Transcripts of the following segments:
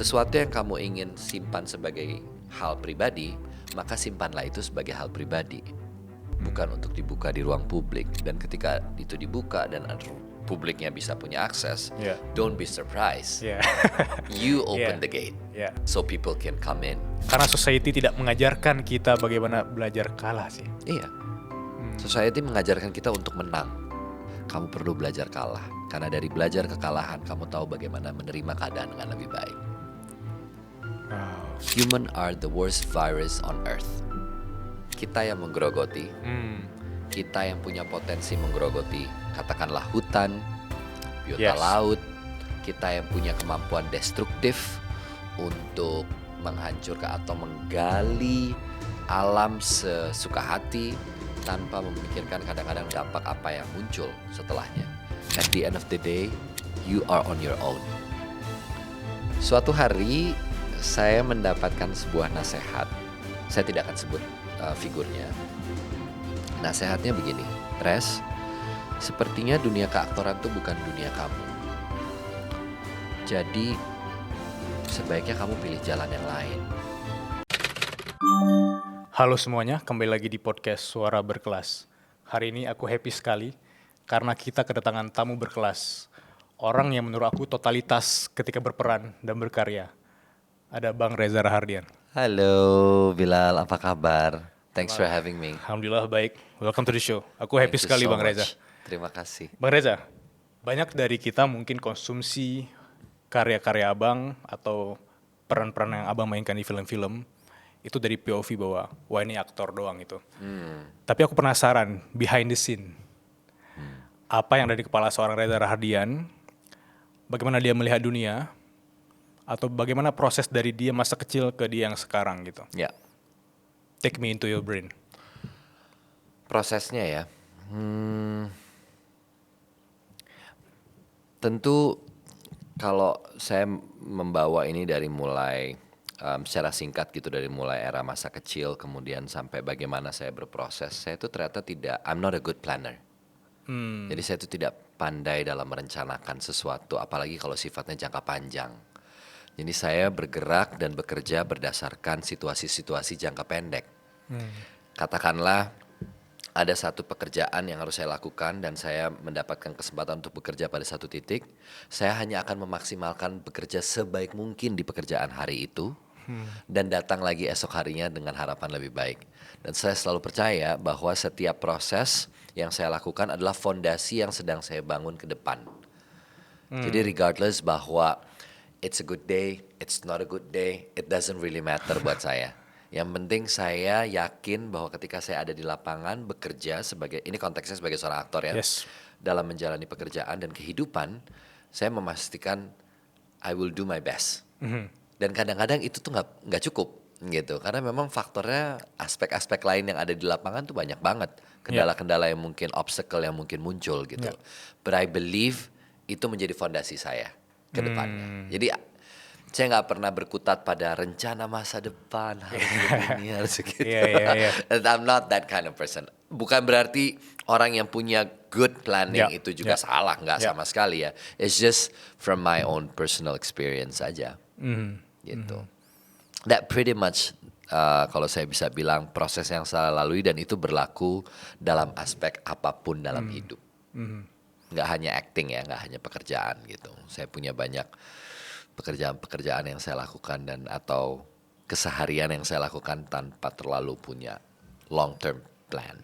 Sesuatu yang kamu ingin simpan sebagai hal pribadi, maka simpanlah itu sebagai hal pribadi, bukan untuk dibuka di ruang publik. Dan ketika itu dibuka dan publiknya bisa punya akses, don't be surprised. You open the gate, so people can come in. Karena society tidak mengajarkan kita bagaimana belajar kalah sih. Iya, society mengajarkan kita untuk menang. Kamu perlu belajar kalah, karena dari belajar kekalahan kamu tahu bagaimana menerima keadaan dengan lebih baik. Human are the worst virus on earth. Kita yang menggerogoti, kita yang punya potensi menggerogoti, katakanlah hutan, biota laut, kita yang punya kemampuan destruktif untuk menghancurkan atau menggali alam sesuka hati tanpa memikirkan kadang-kadang dampak apa yang muncul setelahnya. At the end of the day, you are on your own. Suatu hari saya mendapatkan sebuah nasihat. Saya tidak akan sebut figurnya. Nasihatnya begini, Res, sepertinya dunia keaktoran itu bukan dunia kamu. Jadi sebaiknya kamu pilih jalan yang lain. Halo semuanya, kembali lagi di podcast Suara Berkelas. Hari ini aku happy sekali karena kita kedatangan tamu berkelas. Orang yang menurut aku totalitas ketika berperan dan berkarya. Ada Bang Reza Rahardian. Halo Bilal, apa kabar? Thanks for having me. Alhamdulillah baik. Welcome to the show. Aku happy sekali Bang Reza. Terima kasih. Bang Reza, banyak dari kita mungkin konsumsi karya-karya Abang atau peran-peran yang Abang mainkan di film-film itu dari POV bahwa wah ini aktor doang itu. Tapi aku penasaran behind the scene. Apa yang ada di kepala seorang Reza Rahardian? Bagaimana dia melihat dunia? Atau bagaimana proses dari dia masa kecil ke dia yang sekarang gitu? Ya. Take me into your brain. Prosesnya ya. Tentu kalau saya membawa ini dari mulai secara singkat gitu, dari mulai era masa kecil kemudian sampai bagaimana saya berproses, saya itu ternyata I'm not a good planner. Jadi saya itu tidak pandai dalam merencanakan sesuatu, apalagi kalau sifatnya jangka panjang. Jadi saya bergerak dan bekerja berdasarkan situasi-situasi jangka pendek. Katakanlah ada satu pekerjaan yang harus saya lakukan dan saya mendapatkan kesempatan untuk bekerja pada satu titik. Saya hanya akan memaksimalkan bekerja sebaik mungkin di pekerjaan hari itu dan datang lagi esok harinya dengan harapan lebih baik. Dan saya selalu percaya bahwa setiap proses yang saya lakukan adalah fondasi yang sedang saya bangun ke depan. Jadi regardless bahwa it's a good day, it's not a good day, it doesn't really matter buat saya. Yang penting saya yakin bahwa ketika saya ada di lapangan bekerja sebagai, ini konteksnya sebagai seorang aktor ya, dalam menjalani pekerjaan dan kehidupan, saya memastikan I will do my best. Dan kadang-kadang itu tuh nggak cukup gitu, karena memang faktornya aspek-aspek lain yang ada di lapangan tuh banyak banget, kendala-kendala yang mungkin, obstacle yang mungkin muncul gitu. But I believe itu menjadi fondasi saya ke depannya. Jadi saya nggak pernah berkutat pada rencana masa depan harus begini harus gitu. I'm not that kind of person. Bukan berarti orang yang punya good planning itu juga salah, nggak sama sekali ya. It's just from my own personal experience aja, gitu. That pretty much kalau saya bisa bilang proses yang saya lalui dan itu berlaku dalam aspek apapun dalam hidup. Nggak hanya acting ya, nggak hanya pekerjaan gitu. Saya punya banyak pekerjaan-pekerjaan yang saya lakukan dan atau keseharian yang saya lakukan tanpa terlalu punya long term plan.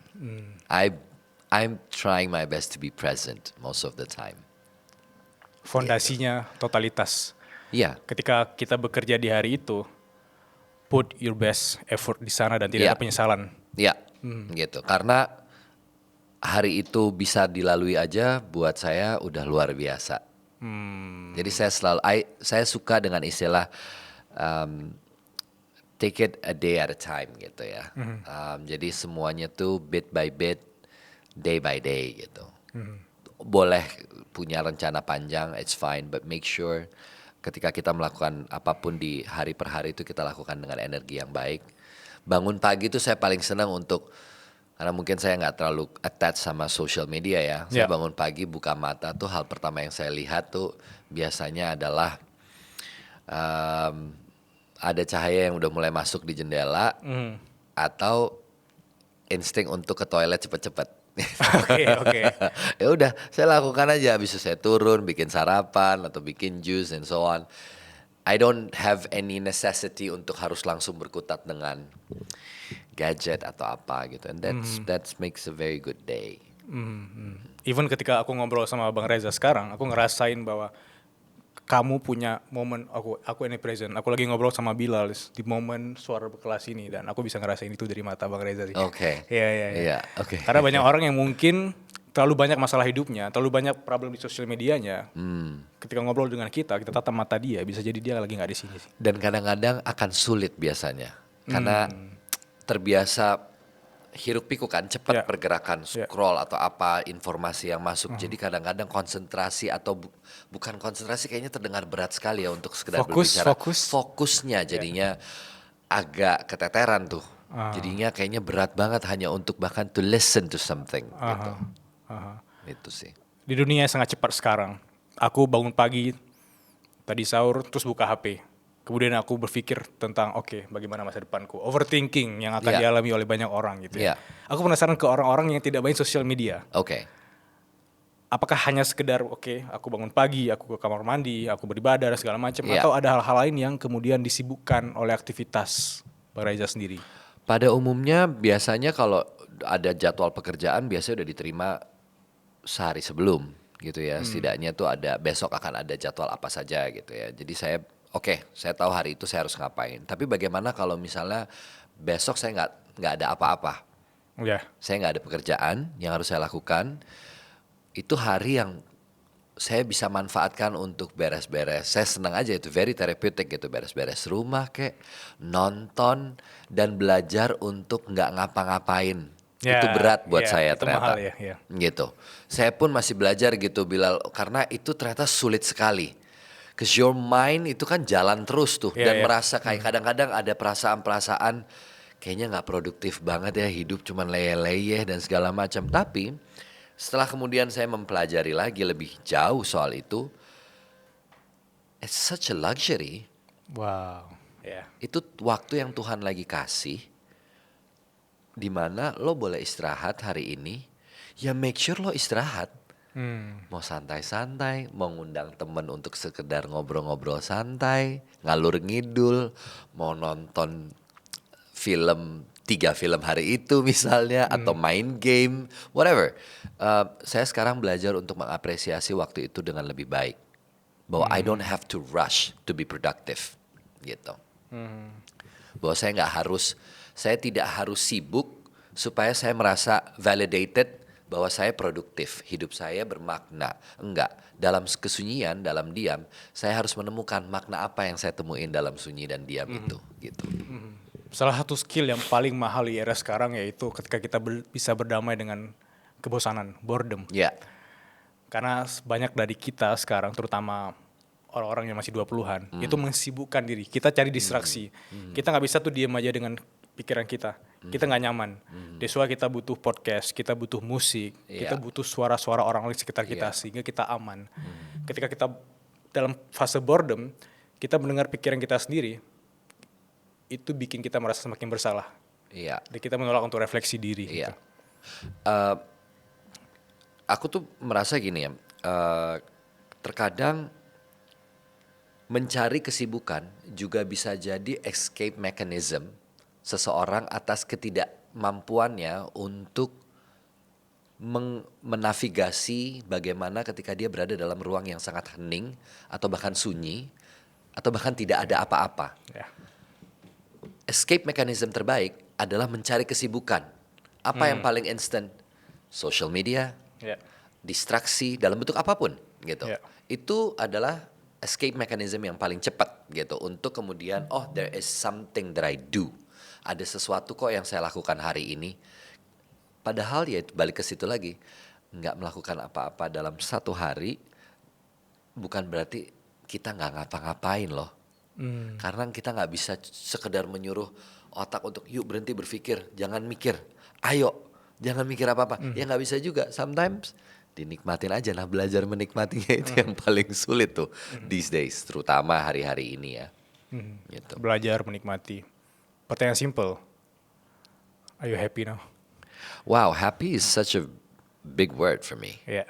I'm trying my best to be present most of the time. Fondasinya totalitas. Iya. Ketika kita bekerja di hari itu, put your best effort di sana dan tidak ada penyesalan. Iya, gitu. Karena hari itu bisa dilalui aja buat saya udah luar biasa. Jadi saya suka dengan istilah take it a day at a time gitu ya. Jadi semuanya tuh bit by bit, day by day gitu. Boleh punya rencana panjang, it's fine, but make sure ketika kita melakukan apapun di hari per hari itu kita lakukan dengan energi yang baik. Bangun pagi itu saya paling senang untuk, karena mungkin saya nggak terlalu attach sama social media ya. Saya bangun pagi buka mata tuh hal pertama yang saya lihat tuh biasanya adalah Um, ada cahaya yang udah mulai masuk di jendela atau insting untuk ke toilet cepet-cepet. Oke. Ya udah, saya lakukan aja. Habis itu saya turun, bikin sarapan atau bikin juice and so on. I don't have any necessity untuk harus langsung berkutat dengan gadget atau apa gitu. And that's makes a very good day. Even ketika aku ngobrol sama Bang Reza sekarang, aku ngerasain bahwa kamu punya momen, aku ini present, aku lagi ngobrol sama Bilal di momen suara berkelas ini, dan aku bisa ngerasain itu dari mata Bang Reza sih. Oke. Iya. Iya, oke. Karena banyak orang yang mungkin terlalu banyak masalah hidupnya, terlalu banyak problem di sosial medianya. Ketika ngobrol dengan kita tatap mata dia, bisa jadi dia lagi nggak di sini sih. Dan kadang-kadang akan sulit biasanya. Karena terbiasa hiruk pikuk kan, cepat Ya. pergerakan, scroll atau apa informasi yang masuk. Jadi kadang-kadang konsentrasi atau bukan konsentrasi, kayaknya terdengar berat sekali ya untuk sekedar berbicara. Fokusnya jadinya agak keteteran tuh. Jadinya kayaknya berat banget hanya untuk bahkan to listen to something gitu. Itu sih. Di dunia yang sangat cepat sekarang, aku bangun pagi, tadi sahur, terus buka HP. Kemudian aku berpikir tentang bagaimana masa depanku. Overthinking yang akan dialami oleh banyak orang gitu ya. Aku penasaran ke orang-orang yang tidak main sosial media. Oke. Apakah hanya sekedar aku bangun pagi, aku ke kamar mandi, aku beribadah dan segala macam, atau ada hal-hal lain yang kemudian disibukkan oleh aktivitas Bang Reza sendiri? Pada umumnya biasanya kalau ada jadwal pekerjaan biasanya udah diterima sehari sebelum gitu ya. Setidaknya tuh ada besok akan ada jadwal apa saja gitu ya. Jadi saya saya tahu hari itu saya harus ngapain. Tapi bagaimana kalau misalnya besok saya nggak ada apa-apa, saya nggak ada pekerjaan yang harus saya lakukan. Itu hari yang saya bisa manfaatkan untuk beres-beres. Saya senang aja, itu very therapeutic gitu, beres-beres rumah kayak nonton dan belajar untuk nggak ngapa-ngapain. Itu berat buat saya itu ternyata. mahal ya. Gitu. Saya pun masih belajar gitu Bilal, karena itu ternyata sulit sekali. Cause your mind itu kan jalan terus tuh dan merasa kayak kadang-kadang ada perasaan-perasaan kayaknya nggak produktif banget ya, hidup cuman leyeh-leyeh dan segala macam. Tapi setelah kemudian saya mempelajari lagi lebih jauh soal itu, it's such a luxury. Wow. Itu waktu yang Tuhan lagi kasih, dimana lo boleh istirahat hari ini, ya make sure lo istirahat. Mau santai-santai, mau ngundang temen untuk sekedar ngobrol-ngobrol santai, ngalur ngidul, mau nonton 3 film hari itu misalnya, atau main game, whatever. Saya sekarang belajar untuk mengapresiasi waktu itu dengan lebih baik. Bahwa I don't have to rush to be productive, gitu. Bahwa saya tidak harus sibuk supaya saya merasa validated bahwa saya produktif, hidup saya bermakna. Enggak, dalam kesunyian, dalam diam, saya harus menemukan makna apa yang saya temuin dalam sunyi dan diam itu, gitu. Salah satu skill yang paling mahal di era sekarang yaitu ketika kita bisa berdamai dengan kebosanan, boredom. Karena banyak dari kita sekarang, terutama orang-orang yang masih 20-an, itu mensibukkan diri. Kita cari distraksi. Kita nggak bisa tuh diem aja dengan pikiran kita. Kita nggak nyaman. That's why kita butuh podcast, kita butuh musik, kita butuh suara-suara orang lain sekitar kita sehingga kita aman. Ketika kita dalam fase boredom, kita mendengar pikiran kita sendiri, itu bikin kita merasa semakin bersalah. Dan kita menolak untuk refleksi diri. Gitu. Aku tuh merasa gini ya, terkadang mencari kesibukan juga bisa jadi escape mechanism seseorang atas ketidakmampuannya untuk menavigasi bagaimana ketika dia berada dalam ruang yang sangat hening atau bahkan sunyi atau bahkan tidak ada apa-apa. Escape mechanism terbaik adalah mencari kesibukan. Apa yang paling instant? Social media, distraksi dalam bentuk apapun gitu. Itu adalah escape mechanism yang paling cepat gitu untuk kemudian there is something that I do. Ada sesuatu kok yang saya lakukan hari ini. Padahal ya balik ke situ lagi, nggak melakukan apa-apa dalam satu hari bukan berarti kita nggak ngapa-ngapain loh. Karena kita nggak bisa sekedar menyuruh otak untuk yuk berhenti berpikir, jangan mikir, ayo jangan mikir apa-apa. Ya nggak bisa juga. Sometimes dinikmatin aja. Nah, belajar menikmatinya itu yang paling sulit tuh these days, terutama hari-hari ini ya. Gitu. Belajar menikmati. Pertanyaan simple. Are you happy now? Wow, happy is such a big word for me. Ya.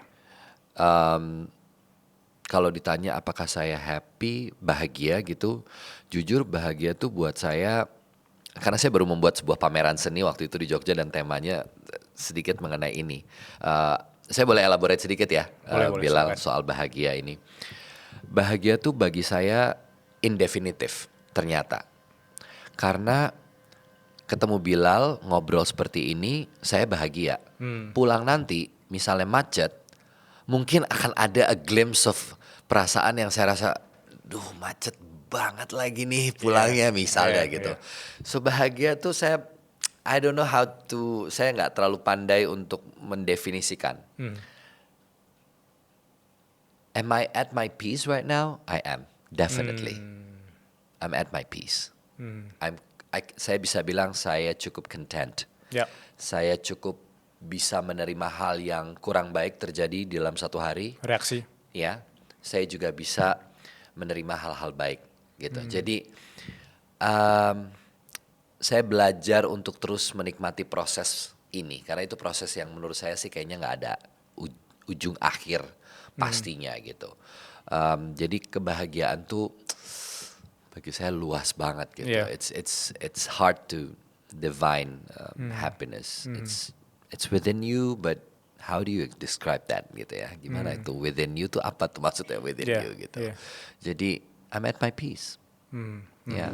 Kalau ditanya apakah saya happy, bahagia gitu, jujur bahagia tuh buat saya, karena saya baru membuat sebuah pameran seni waktu itu di Jogja dan temanya sedikit mengenai ini. Saya boleh elaborate sedikit ya, Boleh, Bilal, silakan. soal bahagia ini. Bahagia tuh bagi saya indefinitif ternyata. Karena ketemu Bilal, ngobrol seperti ini, saya bahagia. Pulang nanti, misalnya macet, mungkin akan ada a glimpse of perasaan yang saya rasa, duh macet banget lagi nih pulangnya misalnya yeah, gitu. yeah. So bahagia tuh I don't know how to, saya nggak terlalu pandai untuk mendefinisikan. Am I at my peace right now? I am, definitely. I'm at my peace. Saya bisa bilang saya cukup content. Ya. Saya cukup bisa menerima hal yang kurang baik terjadi dalam satu hari. Reaksi. Ya, saya juga bisa menerima hal-hal baik gitu. Jadi saya belajar untuk terus menikmati proses ini karena itu proses yang menurut saya sih kayaknya nggak ada ujung akhir pastinya gitu. Jadi kebahagiaan tuh bagi saya luas banget gitu. Yeah. It's hard to define happiness. It's within you, but how do you describe that gitu ya? Gimana itu within you tuh apa tuh maksudnya within Yeah, you gitu? yeah. Jadi I'm at my peace. Ya.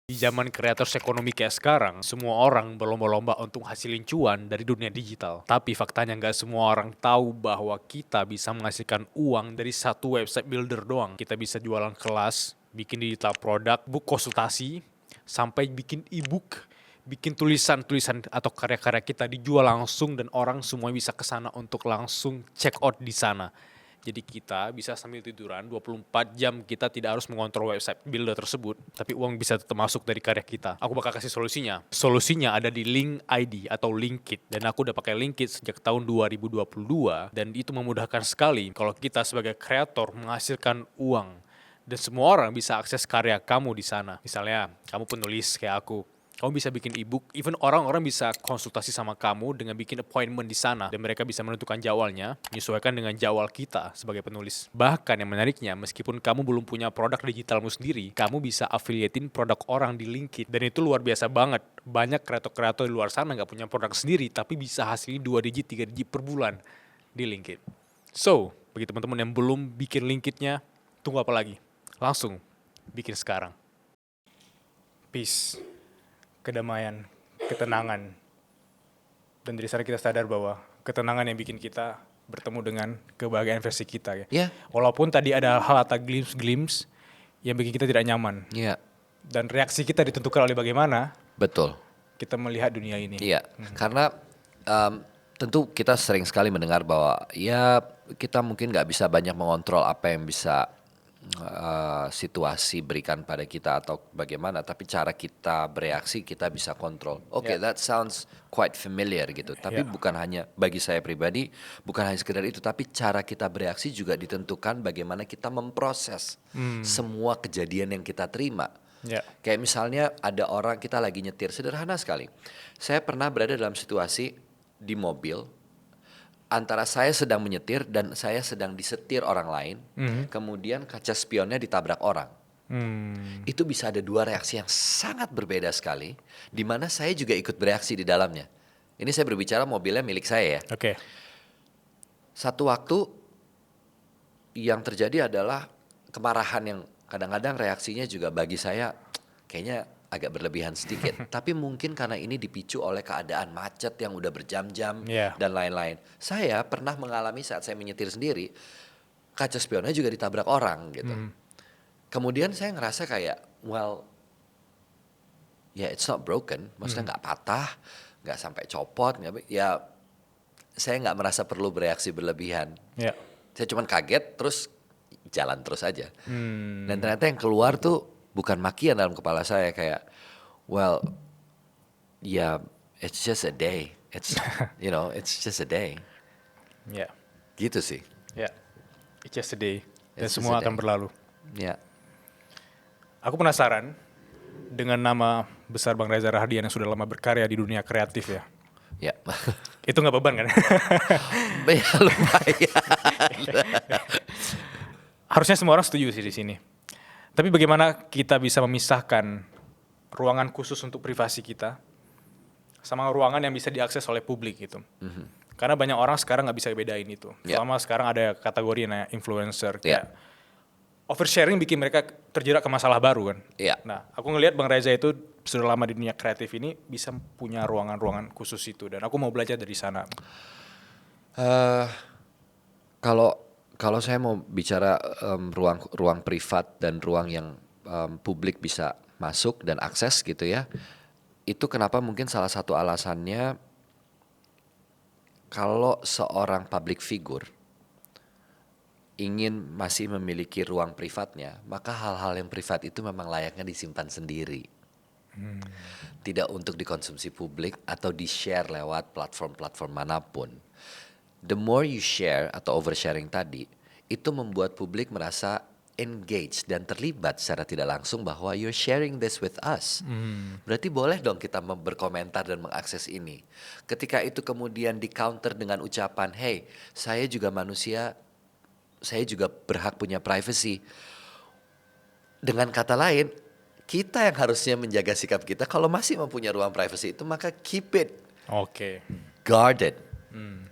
Di zaman kreator ekonomi kayak sekarang, semua orang berlomba-lomba untuk hasilin cuan dari dunia digital. Tapi faktanya nggak semua orang tahu bahwa kita bisa menghasilkan uang dari satu website builder doang. Kita bisa jualan kelas, bikin digital produk, book konsultasi, sampai bikin e-book, bikin tulisan-tulisan atau karya-karya kita dijual langsung dan orang semua bisa ke sana untuk langsung check out di sana. Jadi kita bisa sambil tiduran 24 jam kita tidak harus mengontrol website builder tersebut, tapi uang bisa tetap masuk dari karya kita. Aku bakal kasih solusinya. Solusinya ada di Link ID atau Linkit dan aku udah pakai Linkit sejak tahun 2022 dan itu memudahkan sekali kalau kita sebagai kreator menghasilkan uang dan semua orang bisa akses karya kamu di sana. Misalnya kamu penulis kayak aku. Kamu bisa bikin e-book, even orang-orang bisa konsultasi sama kamu dengan bikin appointment di sana. Dan mereka bisa menentukan jadwalnya, menyesuaikan dengan jadwal kita sebagai penulis. Bahkan yang menariknya, meskipun kamu belum punya produk digitalmu sendiri, kamu bisa affiliatein produk orang di Linkit. Dan itu luar biasa banget. Banyak kreator-kreator di luar sana nggak punya produk sendiri, tapi bisa hasilin 2 digit, 3 digit per bulan di Linkit. So, bagi teman-teman yang belum bikin Linkitnya, tunggu apa lagi? Langsung bikin sekarang. Peace. Kedamaian, ketenangan. Dan dari sana kita sadar bahwa ketenangan yang bikin kita bertemu dengan kebahagiaan versi kita ya. Yeah. Walaupun tadi ada hal atau glimpse yang bikin kita tidak nyaman. Iya. Dan reaksi kita ditentukan oleh bagaimana Betul. kita melihat dunia ini. Iya, karena tentu kita sering sekali mendengar bahwa ya kita mungkin nggak bisa banyak mengontrol apa yang bisa situasi berikan pada kita atau bagaimana, tapi cara kita bereaksi kita bisa kontrol. Oke, that sounds quite familiar gitu. Tapi bukan hanya bagi saya pribadi, bukan hanya sekedar itu, tapi cara kita bereaksi juga ditentukan bagaimana kita memproses semua kejadian yang kita terima. Ya. Kayak misalnya ada orang kita lagi nyetir, sederhana sekali. Saya pernah berada dalam situasi di mobil, antara saya sedang menyetir dan saya sedang disetir orang lain, kemudian kaca spionnya ditabrak orang. Itu bisa ada dua reaksi yang sangat berbeda sekali, di mana saya juga ikut bereaksi di dalamnya. Ini saya berbicara mobilnya milik saya ya. Oke. Satu waktu yang terjadi adalah kemarahan yang kadang-kadang reaksinya juga bagi saya kayaknya agak berlebihan sedikit. Tapi mungkin karena ini dipicu oleh keadaan macet yang udah berjam-jam dan lain-lain. Saya pernah mengalami saat saya menyetir sendiri, kaca spionnya juga ditabrak orang gitu. Kemudian saya ngerasa kayak, well, ya it's not broken. Maksudnya nggak patah, nggak sampai copot. Ya saya nggak merasa perlu bereaksi berlebihan. Ya. Saya cuman kaget terus jalan terus aja. Dan ternyata yang keluar tuh bukan makian dalam kepala saya kayak, well, yeah, it's just a day. It's, it's just a day. Ya. Gitu sih. Ya, it's just a day. Dan It's just semua a day. akan berlalu. Ya. Aku penasaran dengan nama besar Bang Reza Rahadian yang sudah lama berkarya di dunia kreatif ya. Ya. Itu nggak beban kan? Ya lumayan. Harusnya semua orang setuju sih di sini. Tapi bagaimana kita bisa memisahkan ruangan khusus untuk privasi kita sama ruangan yang bisa diakses oleh publik gitu. Karena banyak orang sekarang nggak bisa bedain itu. Ya. Selama sekarang ada kategori yang namanya influencer. Ya. Kayak oversharing bikin mereka terjerat ke masalah baru kan. Ya. Nah, aku ngelihat Bang Reza itu sudah lama di dunia kreatif ini bisa punya ruangan-ruangan khusus itu. Dan aku mau belajar dari sana. Kalau saya mau bicara ruang privat dan ruang yang publik bisa masuk dan akses gitu ya, itu kenapa mungkin salah satu alasannya kalau seorang public figure ingin masih memiliki ruang privatnya, maka hal-hal yang privat itu memang layaknya disimpan sendiri. Tidak untuk dikonsumsi publik atau di-share lewat platform-platform manapun. The more you share atau oversharing tadi, itu membuat publik merasa engaged dan terlibat secara tidak langsung bahwa you're sharing this with us. Berarti boleh dong kita berkomentar dan mengakses ini. Ketika itu kemudian di-counter dengan ucapan, hey, saya juga manusia, saya juga berhak punya privacy. Dengan kata lain, kita yang harusnya menjaga sikap kita, kalau masih mempunyai ruang privacy itu, maka keep it Oke. guarded.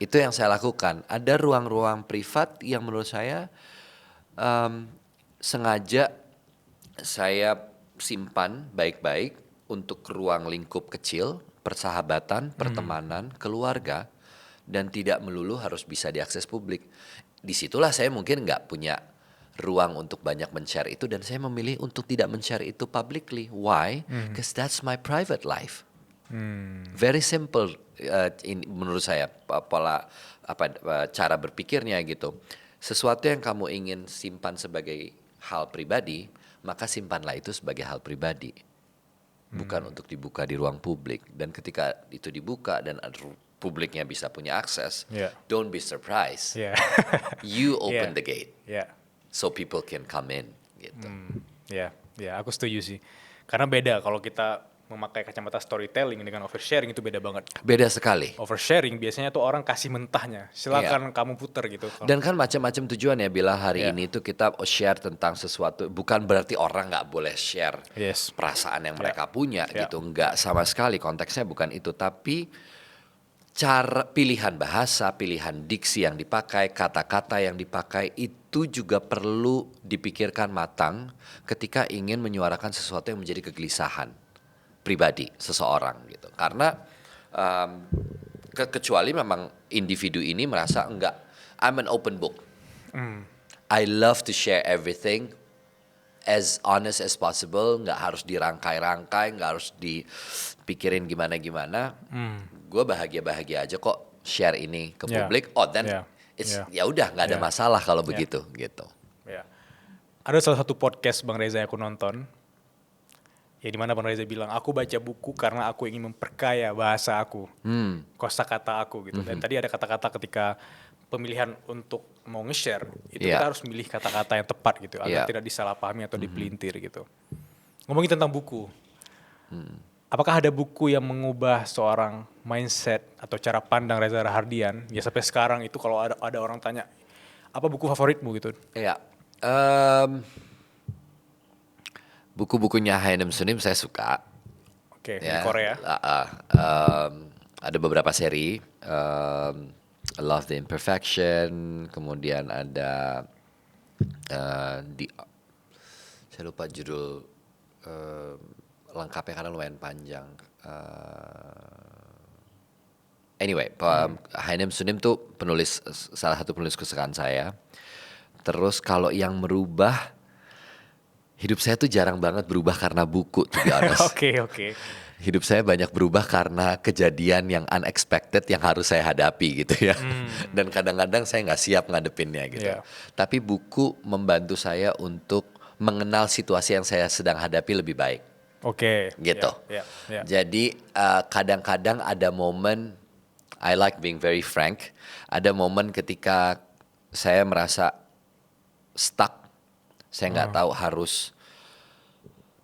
Itu yang saya lakukan. Ada ruang-ruang privat yang menurut saya sengaja saya simpan baik-baik untuk ruang lingkup kecil, persahabatan, pertemanan, keluarga, dan tidak melulu harus bisa diakses publik. Disitulah saya mungkin nggak punya ruang untuk banyak men-share itu, dan saya memilih untuk tidak men-share itu publicly. Why? Because that's my private life. Very simple menurut saya cara berpikirnya gitu. Sesuatu yang kamu ingin simpan sebagai hal pribadi, maka simpanlah itu sebagai hal pribadi. Bukan untuk dibuka di ruang publik. Dan ketika itu dibuka dan publiknya bisa punya akses, don't be surprised. You open the gate. So people can come in gitu. Ya, aku setuju sih. Karena beda kalau kita memakai kacamata storytelling dengan oversharing, itu beda banget. Beda sekali. Oversharing biasanya tuh orang kasih mentahnya. Silakan kamu puter gitu. Dan kan macam-macam tujuan ya, bila hari ini tuh kita share tentang sesuatu, bukan berarti orang nggak boleh share perasaan yang mereka punya gitu. Nggak sama sekali, konteksnya bukan itu. Tapi cara pilihan bahasa, pilihan diksi yang dipakai, kata-kata yang dipakai itu juga perlu dipikirkan matang ketika ingin menyuarakan sesuatu yang menjadi kegelisahan pribadi seseorang gitu. Karena kecuali memang individu ini merasa enggak, I'm an open book. I love to share everything as honest as possible, nggak harus dirangkai-rangkai, nggak harus dipikirin gimana-gimana. Gue bahagia-bahagia aja kok share ini ke publik. Ya udah nggak ada masalah kalau begitu gitu. Ada salah satu podcast Bang Reza yang aku nonton, ya dimana Bang Reza bilang, aku baca buku karena aku ingin memperkaya bahasa aku, kosakata aku gitu. Dan tadi ada kata-kata ketika pemilihan untuk mau nge-share, itu kita harus milih kata-kata yang tepat gitu, agar tidak disalahpahami atau dipelintir gitu. Ngomongin tentang buku, apakah ada buku yang mengubah seorang mindset atau cara pandang Reza Rahadian? Ya sampai sekarang itu kalau ada orang tanya, apa buku favoritmu gitu? Iya. Buku-bukunya Haenim Sunim saya suka. Oke, di Korea. Ada beberapa seri. Love the Imperfection. Kemudian ada saya lupa judul lengkapnya karena lumayan panjang. Anyway, Haenim Sunim tuh salah satu penulis kesukaan saya. Terus kalau yang merubah, hidup saya tuh jarang banget berubah karena buku, to be honest. Oke. Hidup saya banyak berubah karena kejadian yang unexpected yang harus saya hadapi gitu ya. Dan kadang-kadang saya nggak siap ngadepinnya gitu. Tapi buku membantu saya untuk mengenal situasi yang saya sedang hadapi lebih baik. Gitu. Jadi kadang-kadang ada momen, I like being very frank, ada momen ketika saya merasa stuck. Saya nggak tahu harus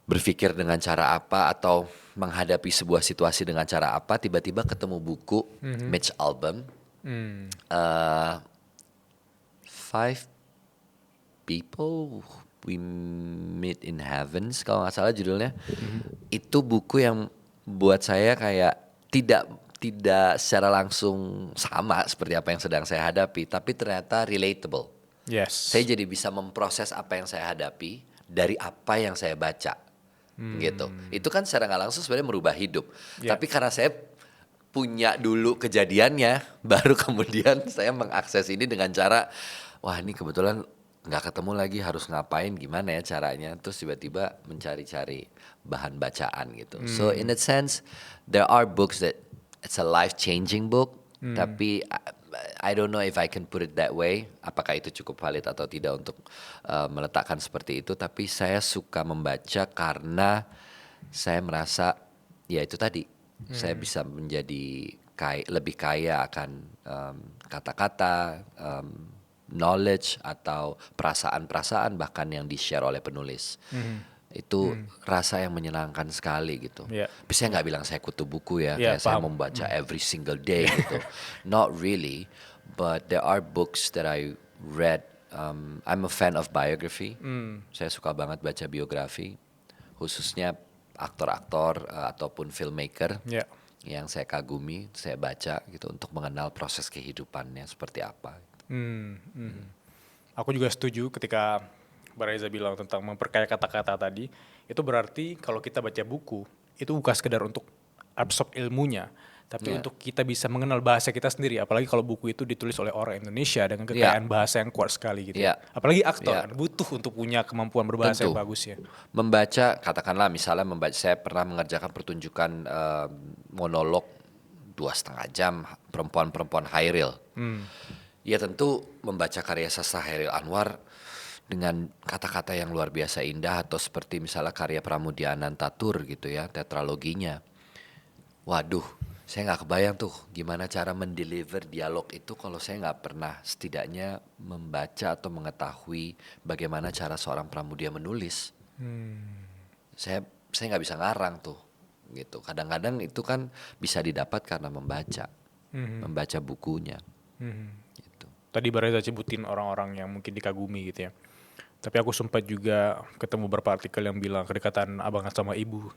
berpikir dengan cara apa atau menghadapi sebuah situasi dengan cara apa. Tiba-tiba ketemu buku Mitch Albom, Five People We Meet in Heavens kalau nggak salah judulnya. Itu buku yang buat saya kayak tidak secara langsung sama seperti apa yang sedang saya hadapi, tapi ternyata relatable. Yes. Saya jadi bisa memproses apa yang saya hadapi dari apa yang saya baca, gitu. Itu kan secara nggak langsung sebenarnya merubah hidup. Yeah. Tapi karena saya punya dulu kejadiannya, baru kemudian saya mengakses ini dengan cara, wah ini kebetulan nggak ketemu lagi harus ngapain, gimana ya caranya. Terus tiba-tiba mencari-cari bahan bacaan gitu. So in that sense, there are books that it's a life-changing book, tapi I don't know if I can put it that way. Apakah itu cukup valid atau tidak untuk meletakkan seperti itu? Tapi saya suka membaca karena saya merasa ya itu tadi saya bisa menjadi lebih kaya akan kata-kata, knowledge atau perasaan-perasaan bahkan yang di-share oleh penulis. Itu rasa yang menyenangkan sekali gitu. Yeah. Tapi saya nggak bilang saya kutu buku ya, Yeah, kayak saya paham. membaca every single day gitu. Not really, but there are books that I read. I'm a fan of biography. Saya suka banget baca biografi, khususnya aktor-aktor ataupun filmmaker Yeah. yang saya kagumi, saya baca gitu untuk mengenal proses kehidupannya seperti apa. Aku juga setuju ketika Mbak Reza bilang tentang memperkaya kata-kata tadi. Itu berarti kalau kita baca buku, itu bukan sekedar untuk absorb ilmunya, tapi Yeah. untuk kita bisa mengenal bahasa kita sendiri. Apalagi kalau buku itu ditulis oleh orang Indonesia dengan kekayaan bahasa yang kuat sekali gitu. Yeah. Apalagi aktor Yeah. kan butuh untuk punya kemampuan berbahasa Tentu. yang bagus ya. Membaca, katakanlah misalnya saya pernah mengerjakan pertunjukan monolog 2,5 jam perempuan-perempuan Hairil. Ya tentu membaca karya sastra Hairil Anwar dengan kata-kata yang luar biasa indah, atau seperti misalnya karya Pramudia Anantatur gitu ya, tetraloginya. Waduh, saya nggak kebayang tuh gimana cara mendeliver dialog itu kalau saya nggak pernah setidaknya membaca atau mengetahui bagaimana cara seorang Pramudia menulis. Saya nggak bisa ngarang tuh, gitu. Kadang-kadang itu kan bisa didapat karena membaca bukunya. Gitu. Tadi Mbak Reza sebutin orang-orang yang mungkin dikagumi gitu ya. Tapi aku sempat juga ketemu beberapa artikel yang bilang kedekatan abang sama ibu.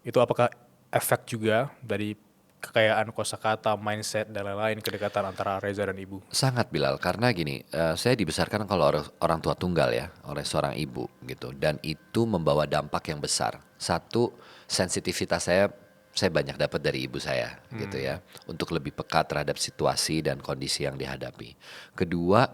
Itu apakah efek juga dari kekayaan kosakata, mindset dan lain-lain kedekatan antara Reza dan ibu? Sangat Bilal, karena gini, saya dibesarkan kalau orang tua tunggal ya, oleh seorang ibu gitu, dan itu membawa dampak yang besar. Satu, sensitivitas saya banyak dapat dari ibu saya gitu ya, untuk lebih peka terhadap situasi dan kondisi yang dihadapi. Kedua,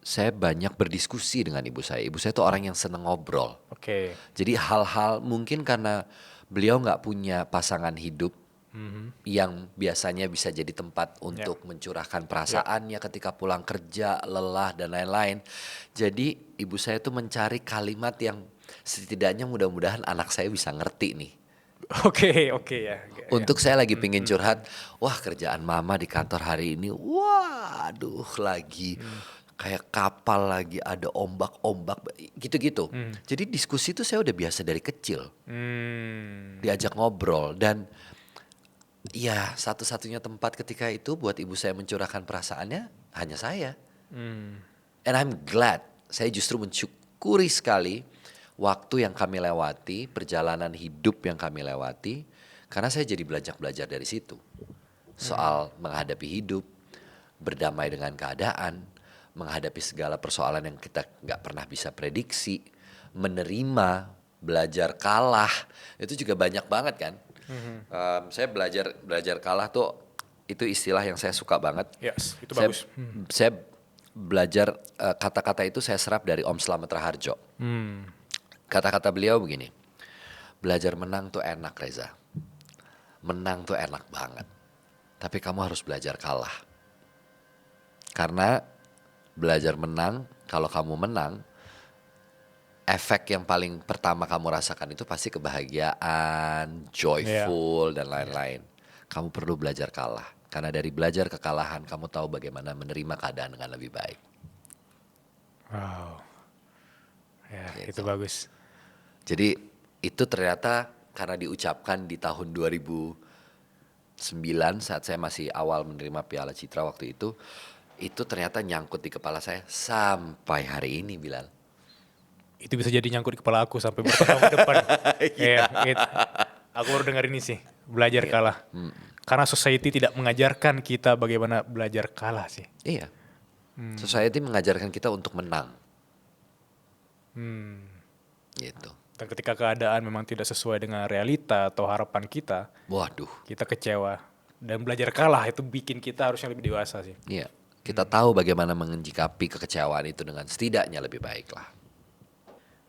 saya banyak berdiskusi dengan ibu saya. Ibu saya tuh orang yang seneng ngobrol. Oke. Jadi hal-hal mungkin karena beliau nggak punya pasangan hidup yang biasanya bisa jadi tempat untuk mencurahkan perasaannya ketika pulang kerja, lelah dan lain-lain. Jadi ibu saya tuh mencari kalimat yang setidaknya mudah-mudahan anak saya bisa ngerti nih. Oke ya. Untuk saya lagi pingin curhat, wah kerjaan mama di kantor hari ini, waduh lagi kayak kapal lagi ada ombak-ombak gitu-gitu. Jadi diskusi itu saya udah biasa dari kecil, diajak ngobrol, dan ya satu-satunya tempat ketika itu buat ibu saya mencurahkan perasaannya hanya saya. And I'm glad, saya justru mensyukuri sekali waktu yang kami lewati, perjalanan hidup yang kami lewati, karena saya jadi belajar dari situ. Soal menghadapi hidup, berdamai dengan keadaan, menghadapi segala persoalan yang kita nggak pernah bisa prediksi, menerima, belajar kalah, itu juga banyak banget kan. Saya belajar kalah tuh, itu istilah yang saya suka banget. Yes, itu Saya, bagus. saya belajar kata-kata itu saya serap dari Om Slamet Raharjo. Kata-kata beliau begini, belajar menang tuh enak Reza, menang tuh enak banget, tapi kamu harus belajar kalah. Karena belajar menang, kalau kamu menang, efek yang paling pertama kamu rasakan itu pasti kebahagiaan, joyful dan lain-lain. Kamu perlu belajar kalah. Karena dari belajar kekalahan kamu tahu bagaimana menerima keadaan dengan lebih baik. Wow. Ya, Gitu. itu bagus. Jadi itu ternyata karena diucapkan di tahun 2009 saat saya masih awal menerima Piala Citra waktu itu ternyata nyangkut di kepala saya sampai hari ini, Bilal. Itu bisa jadi nyangkut di kepala aku sampai bertahun ke depan. Iya, aku baru dengar ini sih, belajar kalah. Karena society tidak mengajarkan kita bagaimana belajar kalah sih. Iya. Society mengajarkan kita untuk menang. Gitu. Dan ketika keadaan memang tidak sesuai dengan realita atau harapan kita, Waduh. kita kecewa. Dan belajar kalah itu bikin kita harusnya lebih dewasa sih. Iya. Kita tahu bagaimana menjikapi kekecewaan itu dengan setidaknya lebih baik lah.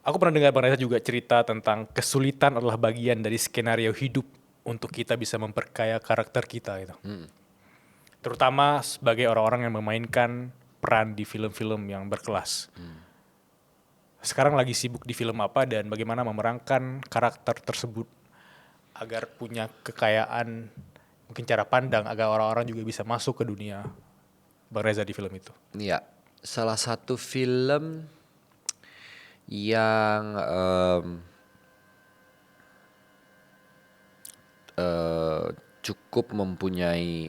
Aku pernah dengar Bang Reza juga cerita tentang kesulitan adalah bagian dari skenario hidup untuk kita bisa memperkaya karakter kita gitu. Terutama sebagai orang-orang yang memainkan peran di film-film yang berkelas. Sekarang lagi sibuk di film apa dan bagaimana memerankan karakter tersebut agar punya kekayaan, mungkin cara pandang agar orang-orang juga bisa masuk ke dunia Bang Reza di film itu. Iya. Salah satu film yang cukup mempunyai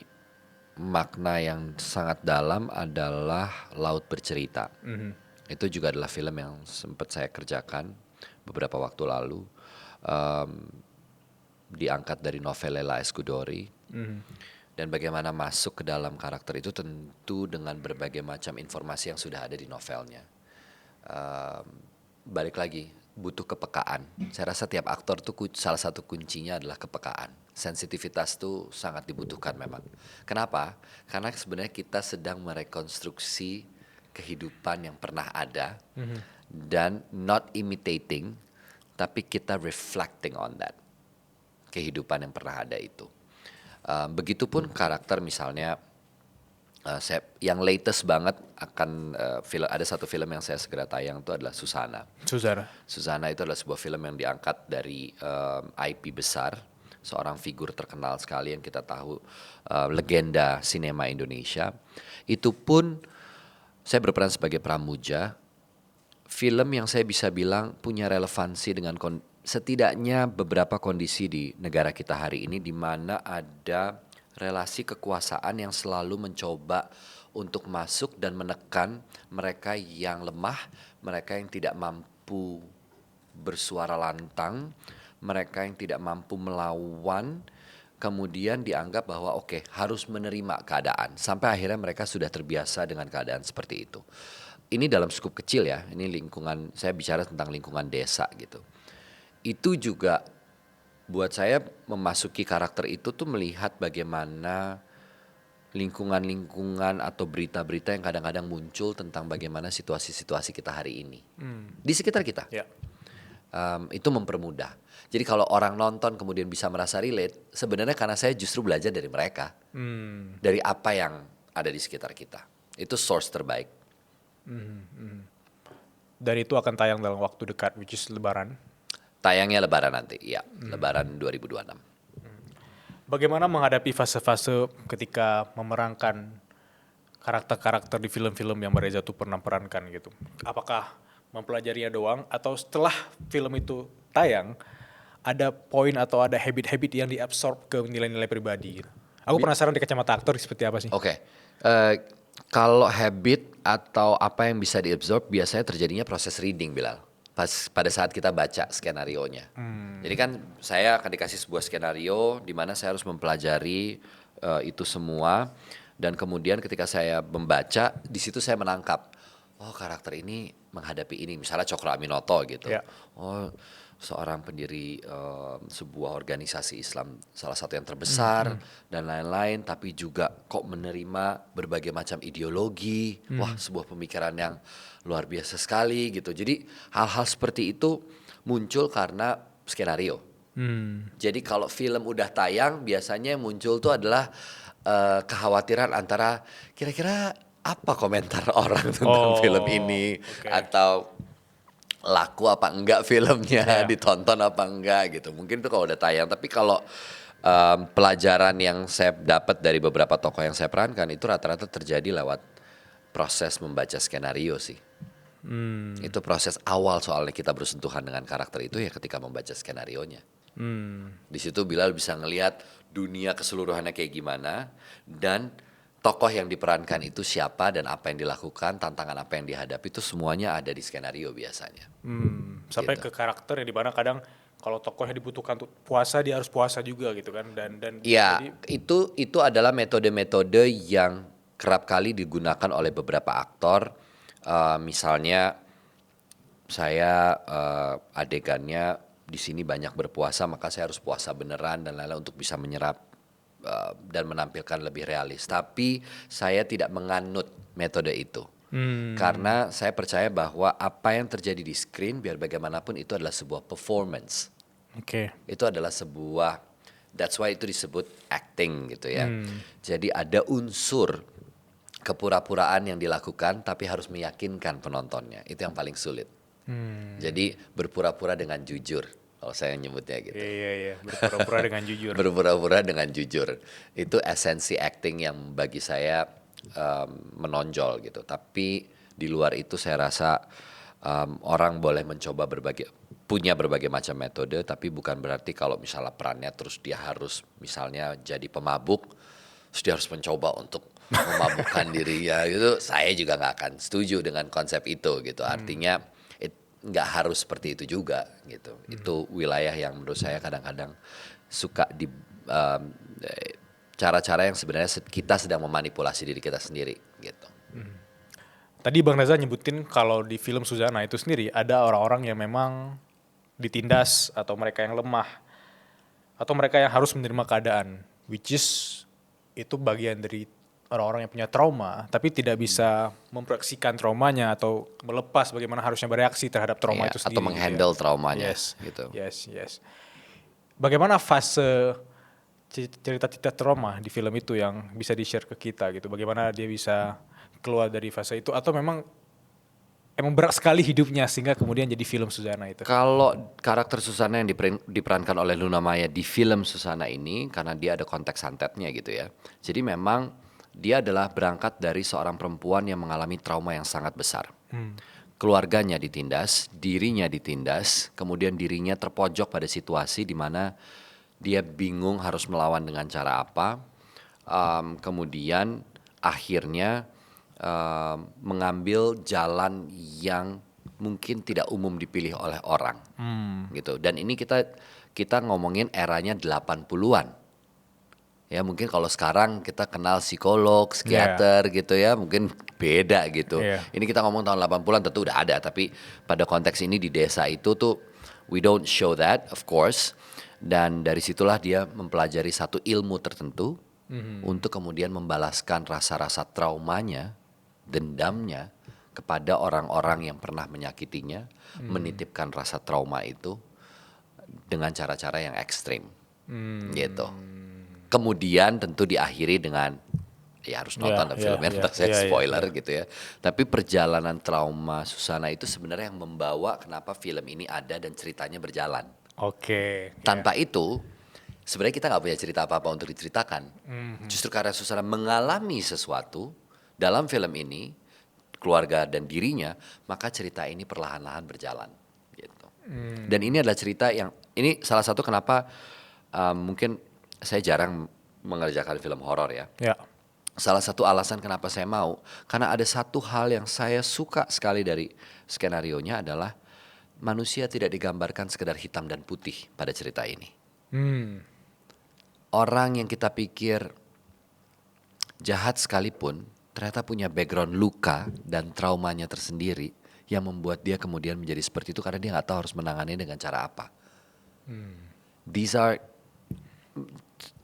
makna yang sangat dalam adalah Laut Bercerita. Itu juga adalah film yang sempat saya kerjakan beberapa waktu lalu. Diangkat dari novel Lela Escudori. Dan bagaimana masuk ke dalam karakter itu tentu dengan berbagai macam informasi yang sudah ada di novelnya. Balik lagi, butuh kepekaan. Saya rasa tiap aktor tuh salah satu kuncinya adalah kepekaan. Sensitivitas tuh sangat dibutuhkan memang. Kenapa? Karena sebenarnya kita sedang merekonstruksi kehidupan yang pernah ada dan not imitating, tapi kita reflecting on that kehidupan yang pernah ada itu. Begitupun karakter misalnya. Yang latest banget akan ada satu film yang saya segera tayang itu adalah Susana. Susana itu adalah sebuah film yang diangkat dari IP besar, seorang figur terkenal sekali yang kita tahu, legenda sinema Indonesia. Itu pun saya berperan sebagai Pramuja, film yang saya bisa bilang punya relevansi dengan setidaknya beberapa kondisi di negara kita hari ini di mana ada relasi kekuasaan yang selalu mencoba untuk masuk dan menekan mereka yang lemah, mereka yang tidak mampu bersuara lantang, mereka yang tidak mampu melawan, kemudian dianggap bahwa oke, harus menerima keadaan. Sampai akhirnya mereka sudah terbiasa dengan keadaan seperti itu. Ini dalam skup kecil ya, ini lingkungan, saya bicara tentang lingkungan desa gitu. Itu juga buat saya memasuki karakter itu tuh melihat bagaimana lingkungan-lingkungan atau berita-berita yang kadang-kadang muncul tentang bagaimana situasi-situasi kita hari ini di sekitar kita. Itu mempermudah. Jadi kalau orang nonton kemudian bisa merasa relate, sebenarnya karena saya justru belajar dari mereka, dari apa yang ada di sekitar kita. Itu source terbaik. Dan itu akan tayang dalam waktu dekat, which is Lebaran. Tayangnya Lebaran nanti, ya, Lebaran 2026. Bagaimana menghadapi fase-fase ketika memerankan karakter-karakter di film-film yang Mbak Reza tuh pernah perankan gitu? Apakah mempelajarinya doang atau setelah film itu tayang ada poin atau ada habit-habit yang diabsorb ke nilai-nilai pribadi gitu? Aku penasaran di kacamata aktor seperti apa sih? Oke. Kalau habit atau apa yang bisa diabsorb biasanya terjadinya proses reading, Bilal. Pada saat kita baca skenarionya. Jadi kan saya akan dikasih sebuah skenario di mana saya harus mempelajari itu semua dan kemudian ketika saya membaca di situ saya menangkap karakter ini menghadapi ini, misalnya Cokro Aminoto gitu. Seorang pendiri sebuah organisasi Islam salah satu yang terbesar dan lain-lain, tapi juga kok menerima berbagai macam ideologi. Wah, sebuah pemikiran yang luar biasa sekali gitu. Jadi hal-hal seperti itu muncul karena skenario. Jadi kalau film udah tayang biasanya yang muncul tuh adalah kekhawatiran antara kira-kira apa komentar orang tentang film ini, atau laku apa enggak filmnya, ditonton apa enggak gitu. Mungkin itu kalau udah tayang. Tapi kalau pelajaran yang saya dapat dari beberapa tokoh yang saya perankan itu rata-rata terjadi lewat proses membaca skenario sih. Itu proses awal soalnya kita bersentuhan dengan karakter itu ya ketika membaca skenarionya. Di situ Bilal bisa ngelihat dunia keseluruhannya kayak gimana dan tokoh yang diperankan itu siapa dan apa yang dilakukan, tantangan apa yang dihadapi itu semuanya ada di skenario biasanya. Sampai Gitu. ke karakter yang dimana kadang kalau tokohnya dibutuhkan untuk puasa dia harus puasa juga gitu kan dan bisa Ya, jadi itu adalah metode-metode yang kerap kali digunakan oleh beberapa aktor. Misalnya saya adegannya di sini banyak berpuasa, maka saya harus puasa beneran dan lain-lain untuk bisa menyerap dan menampilkan lebih realis. Tapi saya tidak menganut metode itu. Karena saya percaya bahwa apa yang terjadi di screen biar bagaimanapun itu adalah sebuah performance. oke. Itu adalah sebuah, that's why itu disebut acting gitu ya. Jadi ada unsur kepura-puraan yang dilakukan tapi harus meyakinkan penontonnya. Itu yang paling sulit. Jadi berpura-pura dengan jujur kalau saya nyebutnya gitu. Iya, berpura-pura dengan jujur. Berpura-pura dengan jujur. Itu esensi acting yang bagi saya menonjol gitu. Tapi di luar itu saya rasa orang boleh mencoba punya berbagai macam metode, tapi bukan berarti kalau misalnya perannya terus dia harus misalnya jadi pemabuk, terus dia harus mencoba untuk memabukkan dirinya gitu. Saya juga nggak akan setuju dengan konsep itu gitu. Artinya nggak harus seperti itu juga gitu. Itu wilayah yang menurut saya kadang-kadang suka di cara-cara yang sebenarnya kita sedang memanipulasi diri kita sendiri gitu. Tadi Bang Reza nyebutin kalau di film Suzana itu sendiri ada orang-orang yang memang ditindas atau mereka yang lemah atau mereka yang harus menerima keadaan, which is itu bagian dari orang-orang yang punya trauma tapi tidak bisa memproyeksikan traumanya atau melepas bagaimana harusnya bereaksi terhadap trauma Iya, itu atau sendiri gitu ya. menghandle traumanya Yes, gitu. yes. Bagaimana fase cerita-cerita trauma di film itu yang bisa di-share ke kita gitu? Bagaimana dia bisa keluar dari fase itu atau memang berat sekali hidupnya sehingga kemudian jadi film Suzana itu? Kalau karakter Susana yang diperankan oleh Luna Maya di film Susana ini, karena dia ada konteks santetnya gitu ya. Jadi memang dia adalah berangkat dari seorang perempuan yang mengalami trauma yang sangat besar. Keluarganya ditindas, dirinya ditindas, kemudian dirinya terpojok pada situasi di mana dia bingung harus melawan dengan cara apa. Kemudian akhirnya mengambil jalan yang mungkin tidak umum dipilih oleh orang gitu. Dan ini kita ngomongin eranya 80-an. Ya mungkin kalau sekarang kita kenal psikolog, psikiater gitu ya, mungkin beda gitu. Iya. Ini kita ngomong tahun 80-an tentu udah ada, tapi pada konteks ini di desa itu tuh we don't show that of course. Dan dari situlah dia mempelajari satu ilmu tertentu untuk kemudian membalaskan rasa-rasa traumanya, dendamnya kepada orang-orang yang pernah menyakitinya, menitipkan rasa trauma itu dengan cara-cara yang ekstrim gitu. Kemudian tentu diakhiri dengan ya harus nonton filmnya, ntar saya spoiler gitu ya. Tapi perjalanan trauma Susana itu sebenarnya yang membawa kenapa film ini ada dan ceritanya berjalan. Oke. Tanpa itu sebenarnya kita nggak punya cerita apa-apa untuk diceritakan. Justru karena Susana mengalami sesuatu dalam film ini, keluarga dan dirinya, maka cerita ini perlahan-lahan berjalan gitu. Dan ini adalah cerita yang ini salah satu kenapa mungkin saya jarang mengerjakan film horor ya. Ya. Salah satu alasan kenapa saya mau, karena ada satu hal yang saya suka sekali dari skenarionya adalah manusia tidak digambarkan sekedar hitam dan putih pada cerita ini. Orang yang kita pikir jahat sekalipun ternyata punya background luka dan traumanya tersendiri yang membuat dia kemudian menjadi seperti itu karena dia nggak tahu harus menangannya dengan cara apa. These are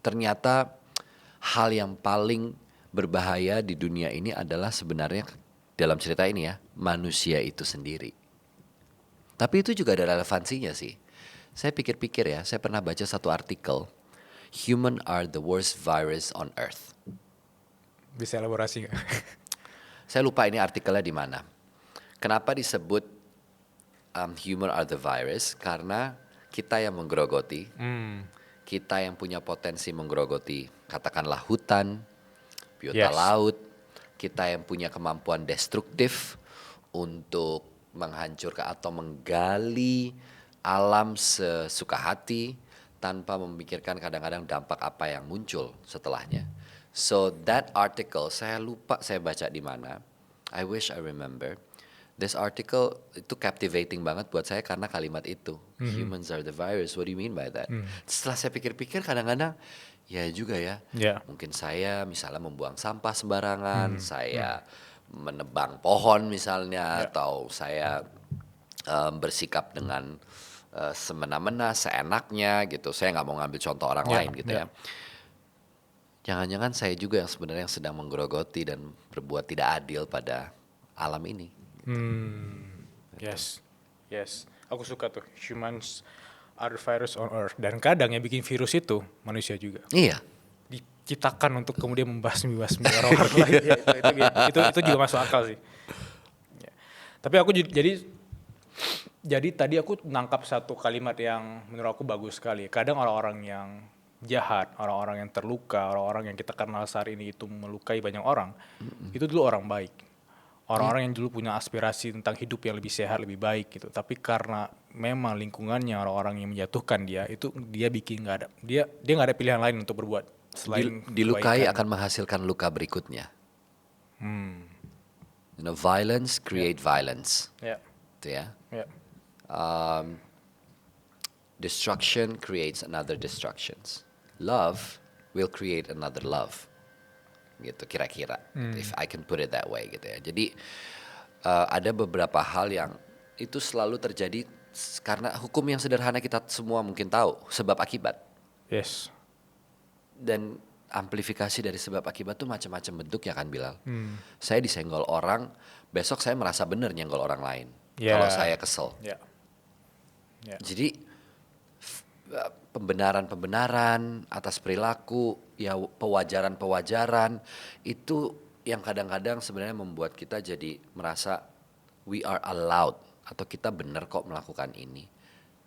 ternyata hal yang paling berbahaya di dunia ini adalah sebenarnya dalam cerita ini ya, manusia itu sendiri. Tapi itu juga ada relevansinya sih. Saya pikir-pikir ya, saya pernah baca satu artikel, Human are the worst virus on earth. Bisa elaborasi nggak? Saya lupa ini artikelnya di mana. Kenapa disebut human are the virus? Karena kita yang menggerogoti, kita yang punya potensi menggerogoti katakanlah hutan, biota Yes. laut, kita yang punya kemampuan destruktif untuk menghancurkan atau menggali alam sesuka hati tanpa memikirkan kadang-kadang dampak apa yang muncul setelahnya. So that article saya lupa saya baca di mana. I wish I remember. This article itu captivating banget buat saya karena kalimat itu. Humans are the virus. What do you mean by that? Setelah saya pikir-pikir kadang-kadang ya juga ya. Ya. Mungkin saya misalnya membuang sampah sembarangan, saya menebang pohon misalnya, atau saya bersikap dengan semena-mena, seenaknya gitu. Saya nggak mau ngambil contoh orang Ya, lain gitu ya. ya. Jangan-jangan saya juga yang sebenarnya yang sedang menggerogoti dan berbuat tidak adil pada alam ini. Yes, yes. Aku suka tuh humans are the virus on earth. Dan kadang yang bikin virus itu manusia juga. Iya, Diciptakan untuk kemudian membasmi-basmi orang-orang lain. Ya, itu juga masuk akal sih. Ya. Tapi aku jadi tadi aku nangkap satu kalimat yang menurut aku bagus sekali. Kadang orang-orang yang jahat, orang-orang yang terluka, orang-orang yang kita kenal saat ini itu melukai banyak orang, itu dulu orang baik. Orang-orang yang dulu punya aspirasi tentang hidup yang lebih sehat, lebih baik gitu. Tapi karena memang lingkungannya orang-orang yang menjatuhkan dia, itu dia bikin nggak ada, dia nggak ada pilihan lain untuk berbuat selain dilukai kebaikan. akan menghasilkan luka berikutnya. You know, violence create violence, Ya, gitu ya. ya, Destruction creates another destructions. Love will create another love. Gitu kira-kira. If I can put it that way gitu ya. Jadi ada beberapa hal yang itu selalu terjadi karena hukum yang sederhana kita semua mungkin tahu, sebab akibat. yes, Dan amplifikasi dari sebab akibat tuh macam-macam bentuk ya kan Bilal. Saya disenggol orang, besok saya merasa benar nyenggol orang lain. Ya. Kalau saya kesel. ya, ya, Jadi pembenaran-pembenaran atas perilaku, ya pewajaran-pewajaran itu yang kadang-kadang sebenarnya membuat kita jadi merasa we are allowed atau kita benar kok melakukan ini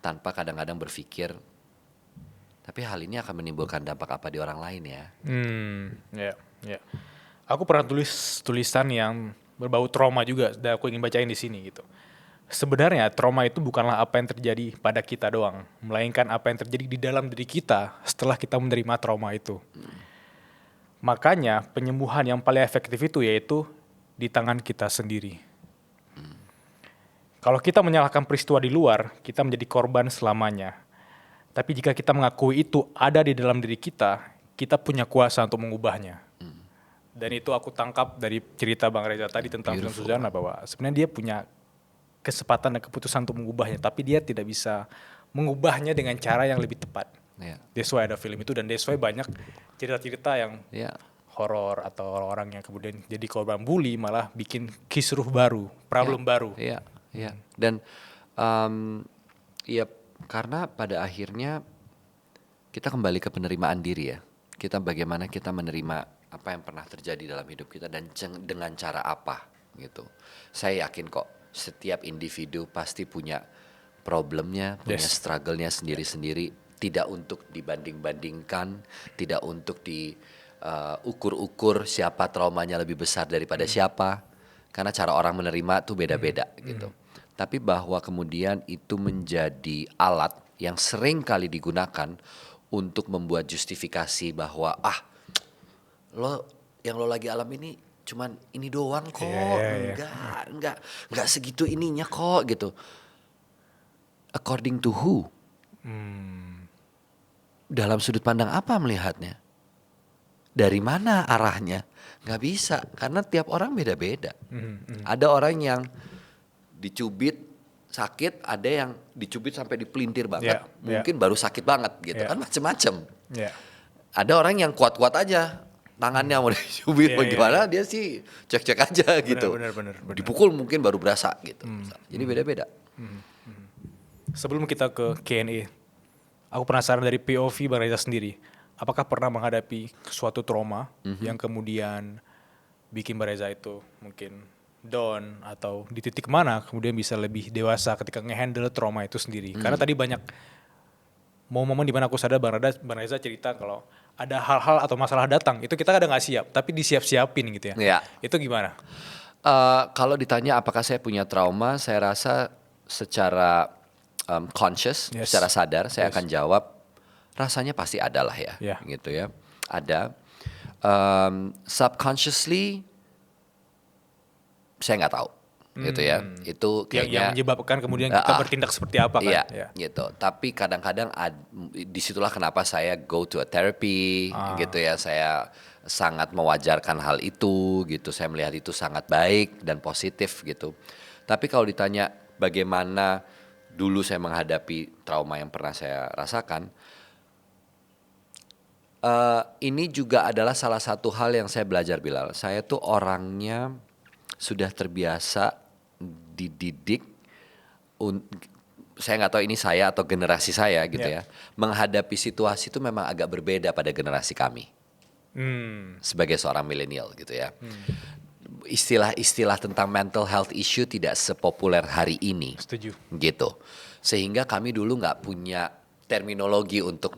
tanpa kadang-kadang berpikir tapi hal ini akan menimbulkan dampak apa di orang lain ya. ya, ya. Aku pernah tulis tulisan yang berbau trauma juga, dan aku ingin bacain di sini gitu. Sebenarnya trauma itu bukanlah apa yang terjadi pada kita doang, melainkan apa yang terjadi di dalam diri kita setelah kita menerima trauma itu. Makanya penyembuhan yang paling efektif itu yaitu di tangan kita sendiri. Kalau kita menyalahkan peristiwa di luar, kita menjadi korban selamanya. Tapi jika kita mengakui itu ada di dalam diri kita punya kuasa untuk mengubahnya. Dan itu aku tangkap dari cerita Bang Reza tadi tentang film Beautiful. Suzana, bahwa sebenarnya dia punya kesempatan dan keputusan untuk mengubahnya, tapi dia tidak bisa mengubahnya dengan cara yang lebih tepat. Ya. That's why ada film itu, dan that's why banyak cerita-cerita yang Ya. horor atau orang-orang yang kemudian jadi korban bully malah bikin kisruh baru, problem baru. Iya, iya. Dan ya karena pada akhirnya kita kembali ke penerimaan diri ya. Kita bagaimana kita menerima apa yang pernah terjadi dalam hidup kita dan dengan cara apa gitu. Saya yakin kok setiap individu pasti punya problemnya, punya Yes. struggle-nya sendiri-sendiri. Tidak untuk dibanding-bandingkan, tidak untuk diukur-ukur siapa traumanya lebih besar daripada siapa. Karena cara orang menerima tuh beda-beda gitu. Tapi bahwa kemudian itu menjadi alat yang sering kali digunakan untuk membuat justifikasi bahwa yang lo lagi alam ini cuman ini doang kok, Iya. enggak segitu ininya kok gitu. According to who? Dalam sudut pandang apa melihatnya? Dari mana arahnya? Nggak bisa, karena tiap orang beda-beda. Ada orang yang dicubit sakit, ada yang dicubit sampai dipelintir banget, mungkin baru sakit banget gitu kan, macem-macem. Ya. Ada orang yang kuat-kuat aja, tangannya mau dicubit bagaimana dia sih cek-cek aja gitu. Benar. Dipukul mungkin baru berasa gitu. Jadi beda-beda. Sebelum kita ke Q&A, aku penasaran dari POV Bang Reza sendiri. Apakah pernah menghadapi suatu trauma yang kemudian bikin Bang Reza itu mungkin down, atau di titik mana kemudian bisa lebih dewasa ketika nge-handle trauma itu sendiri? Karena tadi banyak momen dimana aku sadar Bang Reza cerita kalau ada hal-hal atau masalah datang, itu kita kadang nggak siap, tapi disiap-siapin gitu ya. Iya. Itu gimana? Kalau ditanya apakah saya punya trauma, saya rasa secara conscious, Yes. secara sadar, saya Yes. akan jawab rasanya pasti ada lah ya, Yeah. gitu ya, ada. Subconsciously, saya nggak tahu, gitu ya. Itu Yang kayaknya menyebabkan kemudian kita bertindak seperti apa kan? iya, Ya. gitu. Tapi kadang-kadang disitulah kenapa saya go to a therapy, gitu ya. Saya sangat mewajarkan hal itu, gitu. Saya melihat itu sangat baik dan positif, gitu. Tapi kalau ditanya bagaimana dulu saya menghadapi trauma yang pernah saya rasakan, ini juga adalah salah satu hal yang saya belajar, Bilal. Saya tuh orangnya sudah terbiasa dididik, saya nggak tahu ini saya atau generasi saya gitu ya, menghadapi situasi itu memang agak berbeda pada generasi kami sebagai seorang milenial gitu ya. Istilah-istilah tentang mental health issue tidak sepopuler hari ini. Setuju. Gitu. Sehingga kami dulu nggak punya terminologi untuk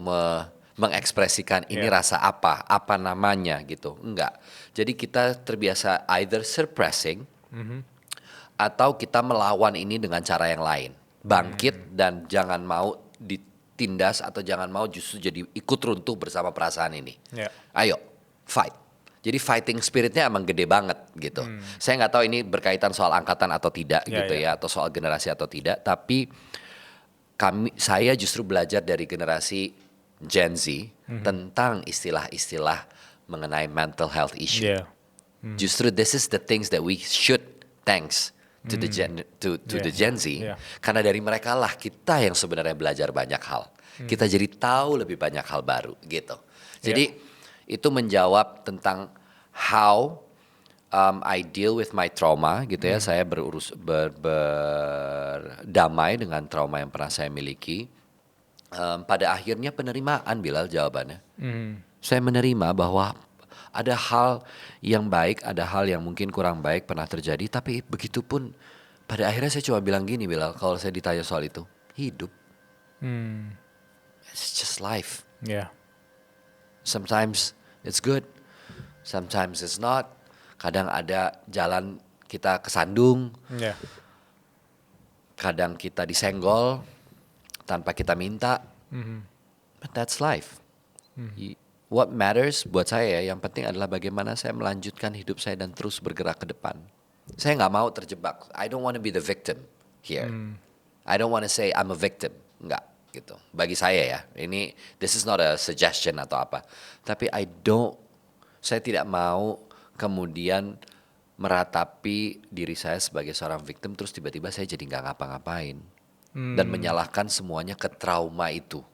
mengekspresikan ini rasa apa namanya gitu. Enggak. Jadi kita terbiasa either suppressing atau kita melawan ini dengan cara yang lain. Bangkit dan jangan mau ditindas atau jangan mau justru jadi ikut runtuh bersama perasaan ini. Ya. Ayo, fight. Jadi fighting spiritnya emang gede banget gitu. Saya nggak tahu ini berkaitan soal angkatan atau tidak gitu ya, atau soal generasi atau tidak. Tapi saya justru belajar dari generasi Gen Z tentang istilah-istilah mengenai mental health issue. Yeah. Justru this is the things that we should thanks to the Gen Z. Yeah. Karena dari mereka lah kita yang sebenarnya belajar banyak hal. Kita jadi tahu lebih banyak hal baru gitu. Jadi itu menjawab tentang how I deal with my trauma gitu ya. Saya berdamai dengan trauma yang pernah saya miliki. Pada akhirnya penerimaan, Bilal, jawabannya. Saya menerima bahwa ada hal yang baik, ada hal yang mungkin kurang baik pernah terjadi. Tapi begitupun pada akhirnya saya cuma bilang gini, Bilal, kalau saya ditanya soal itu, hidup. It's just life. Yeah. Sometimes it's good, sometimes it's not. Kadang ada jalan kita kesandung, Yeah. kadang kita disenggol tanpa kita minta. But that's life. What matters buat saya yang penting adalah bagaimana saya melanjutkan hidup saya dan terus bergerak ke depan. Saya nggak mau terjebak. I don't want to be the victim here. I don't want to say I'm a victim. Enggak gitu. Bagi saya ya, this is not a suggestion atau apa. Tapi saya tidak mau kemudian meratapi diri saya sebagai seorang victim terus tiba-tiba saya jadi nggak ngapa-ngapain dan menyalahkan semuanya ke trauma itu.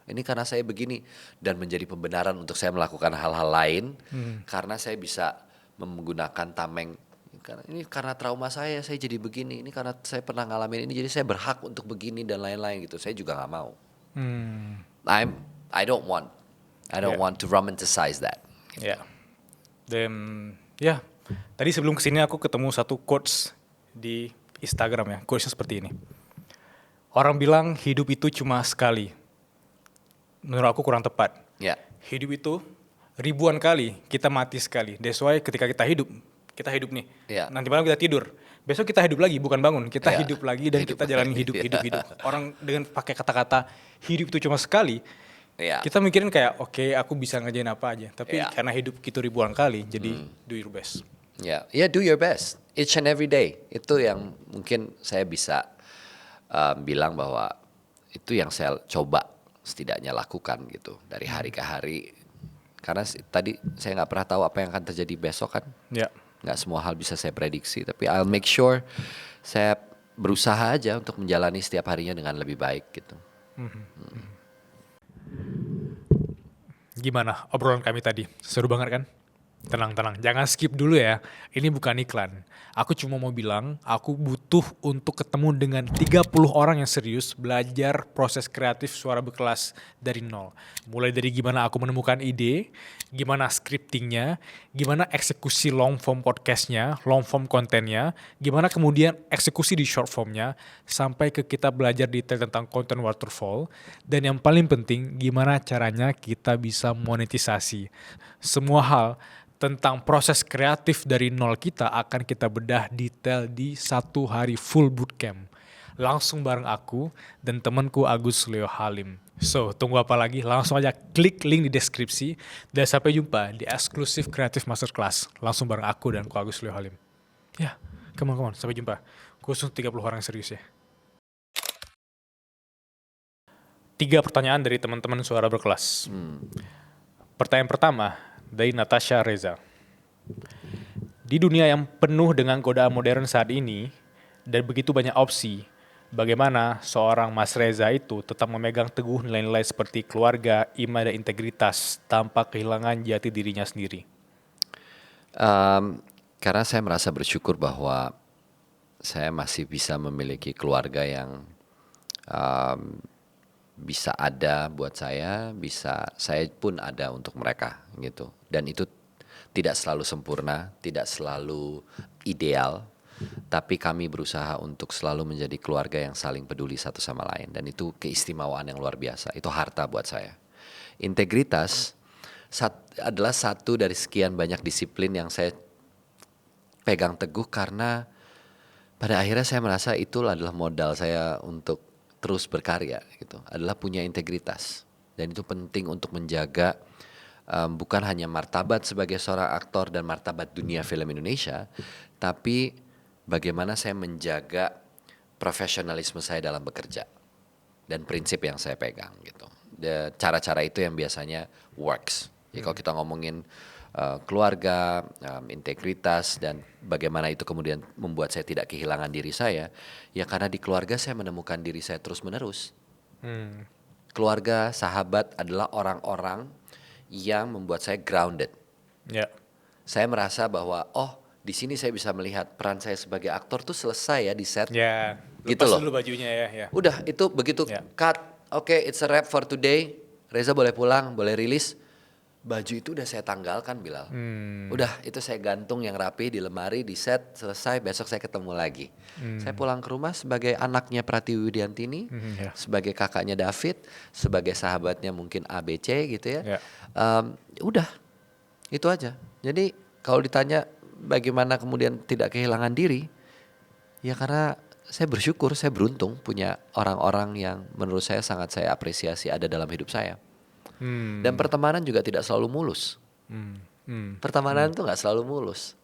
Ini karena saya begini dan menjadi pembenaran untuk saya melakukan hal-hal lain karena saya bisa menggunakan tameng. Karena trauma saya jadi begini. Ini karena saya pernah ngalamin ini, jadi saya berhak untuk begini dan lain-lain gitu. Saya juga nggak mau. I don't want to romanticize that. Ya. Dan tadi sebelum kesini aku ketemu satu quotes di Instagram ya. Quotesnya seperti ini. Orang bilang hidup itu cuma sekali. Menurut aku kurang tepat. Ya. Hidup itu ribuan kali, kita mati sekali. That's why ketika kita hidup nih. Ya. Nanti malam kita tidur. Besok kita hidup lagi, bukan bangun. Kita hidup lagi dan kita jalani hidup. Orang dengan pakai kata-kata hidup itu cuma sekali. Ya. Kita mikirin kayak oke, aku bisa ngerjain apa aja. Tapi karena hidup kita ribuan kali, jadi do your best. Ya, do your best each and every day. Itu yang mungkin saya bisa bilang bahwa itu yang saya coba setidaknya lakukan gitu dari hari ke hari. Karena tadi saya nggak pernah tahu apa yang akan terjadi besok kan. Ya. Nggak semua hal bisa saya prediksi. Tapi I'll make sure saya berusaha aja untuk menjalani setiap harinya dengan lebih baik gitu. Gimana obrolan kami tadi? Seru banget kan? Tenang, jangan skip dulu ya. Ini bukan iklan. Aku cuma mau bilang, aku butuh untuk ketemu dengan 30 orang yang serius belajar proses kreatif suara berkelas dari nol. Mulai dari gimana aku menemukan ide, gimana scriptingnya, gimana eksekusi long form podcastnya, long form kontennya, gimana kemudian eksekusi di short formnya, sampai ke kita belajar detail tentang konten waterfall, dan yang paling penting gimana caranya kita bisa monetisasi. Semua hal tentang proses kreatif dari nol kita akan kita bedah detail di 1 hari full bootcamp. Langsung bareng aku dan temanku Agus Leo Halim. So, tunggu apa lagi? Langsung aja klik link di deskripsi dan sampai jumpa di eksklusif Creative Masterclass. Langsung bareng aku dan ku Agus Leo Halim. Ya, come on, sampai jumpa. Khusus 30 orang serius ya. 3 pertanyaan dari teman-teman suara berkelas. Pertanyaan pertama dari Natasha Reza. Di dunia yang penuh dengan godaan modern saat ini dan begitu banyak opsi, bagaimana seorang Mas Reza itu tetap memegang teguh nilai-nilai seperti keluarga, iman, dan integritas tanpa kehilangan jati dirinya sendiri? Karena saya merasa bersyukur bahwa saya masih bisa memiliki keluarga yang bisa ada buat saya pun ada untuk mereka gitu. Dan itu tidak selalu sempurna, tidak selalu ideal, tapi kami berusaha untuk selalu menjadi keluarga yang saling peduli satu sama lain. Dan itu keistimewaan yang luar biasa, itu harta buat saya. Integritas adalah satu dari sekian banyak disiplin yang saya pegang teguh karena pada akhirnya saya merasa itu adalah modal saya untuk terus berkarya gitu, adalah punya integritas. Dan itu penting untuk menjaga bukan hanya martabat sebagai seorang aktor dan martabat dunia film Indonesia, tapi bagaimana saya menjaga profesionalisme saya dalam bekerja dan prinsip yang saya pegang gitu. Cara-cara itu yang biasanya works. Jadi kalau kita ngomongin keluarga, integritas, dan bagaimana itu kemudian membuat saya tidak kehilangan diri saya, ya karena di keluarga saya menemukan diri saya terus-menerus. Keluarga, sahabat adalah orang-orang yang membuat saya grounded. Ya. Saya merasa bahwa di sini saya bisa melihat peran saya sebagai aktor tuh selesai ya di set. Ya, Gitu lepas loh. dulu bajunya ya. Udah itu begitu cut, oke, it's a wrap for today. Reza boleh pulang, boleh rilis. Baju itu udah saya tanggalkan, Bilal. Udah itu saya gantung yang rapi di lemari, di set, selesai, besok saya ketemu lagi. Saya pulang ke rumah sebagai anaknya Pratiwi Widiantini, sebagai kakaknya David, sebagai sahabatnya mungkin ABC gitu ya. Udah, itu aja. Jadi kalau ditanya bagaimana kemudian tidak kehilangan diri, ya karena saya bersyukur, saya beruntung punya orang-orang yang menurut saya sangat saya apresiasi ada dalam hidup saya. Dan pertemanan juga tidak selalu mulus. Pertemanan itu gak selalu mulus.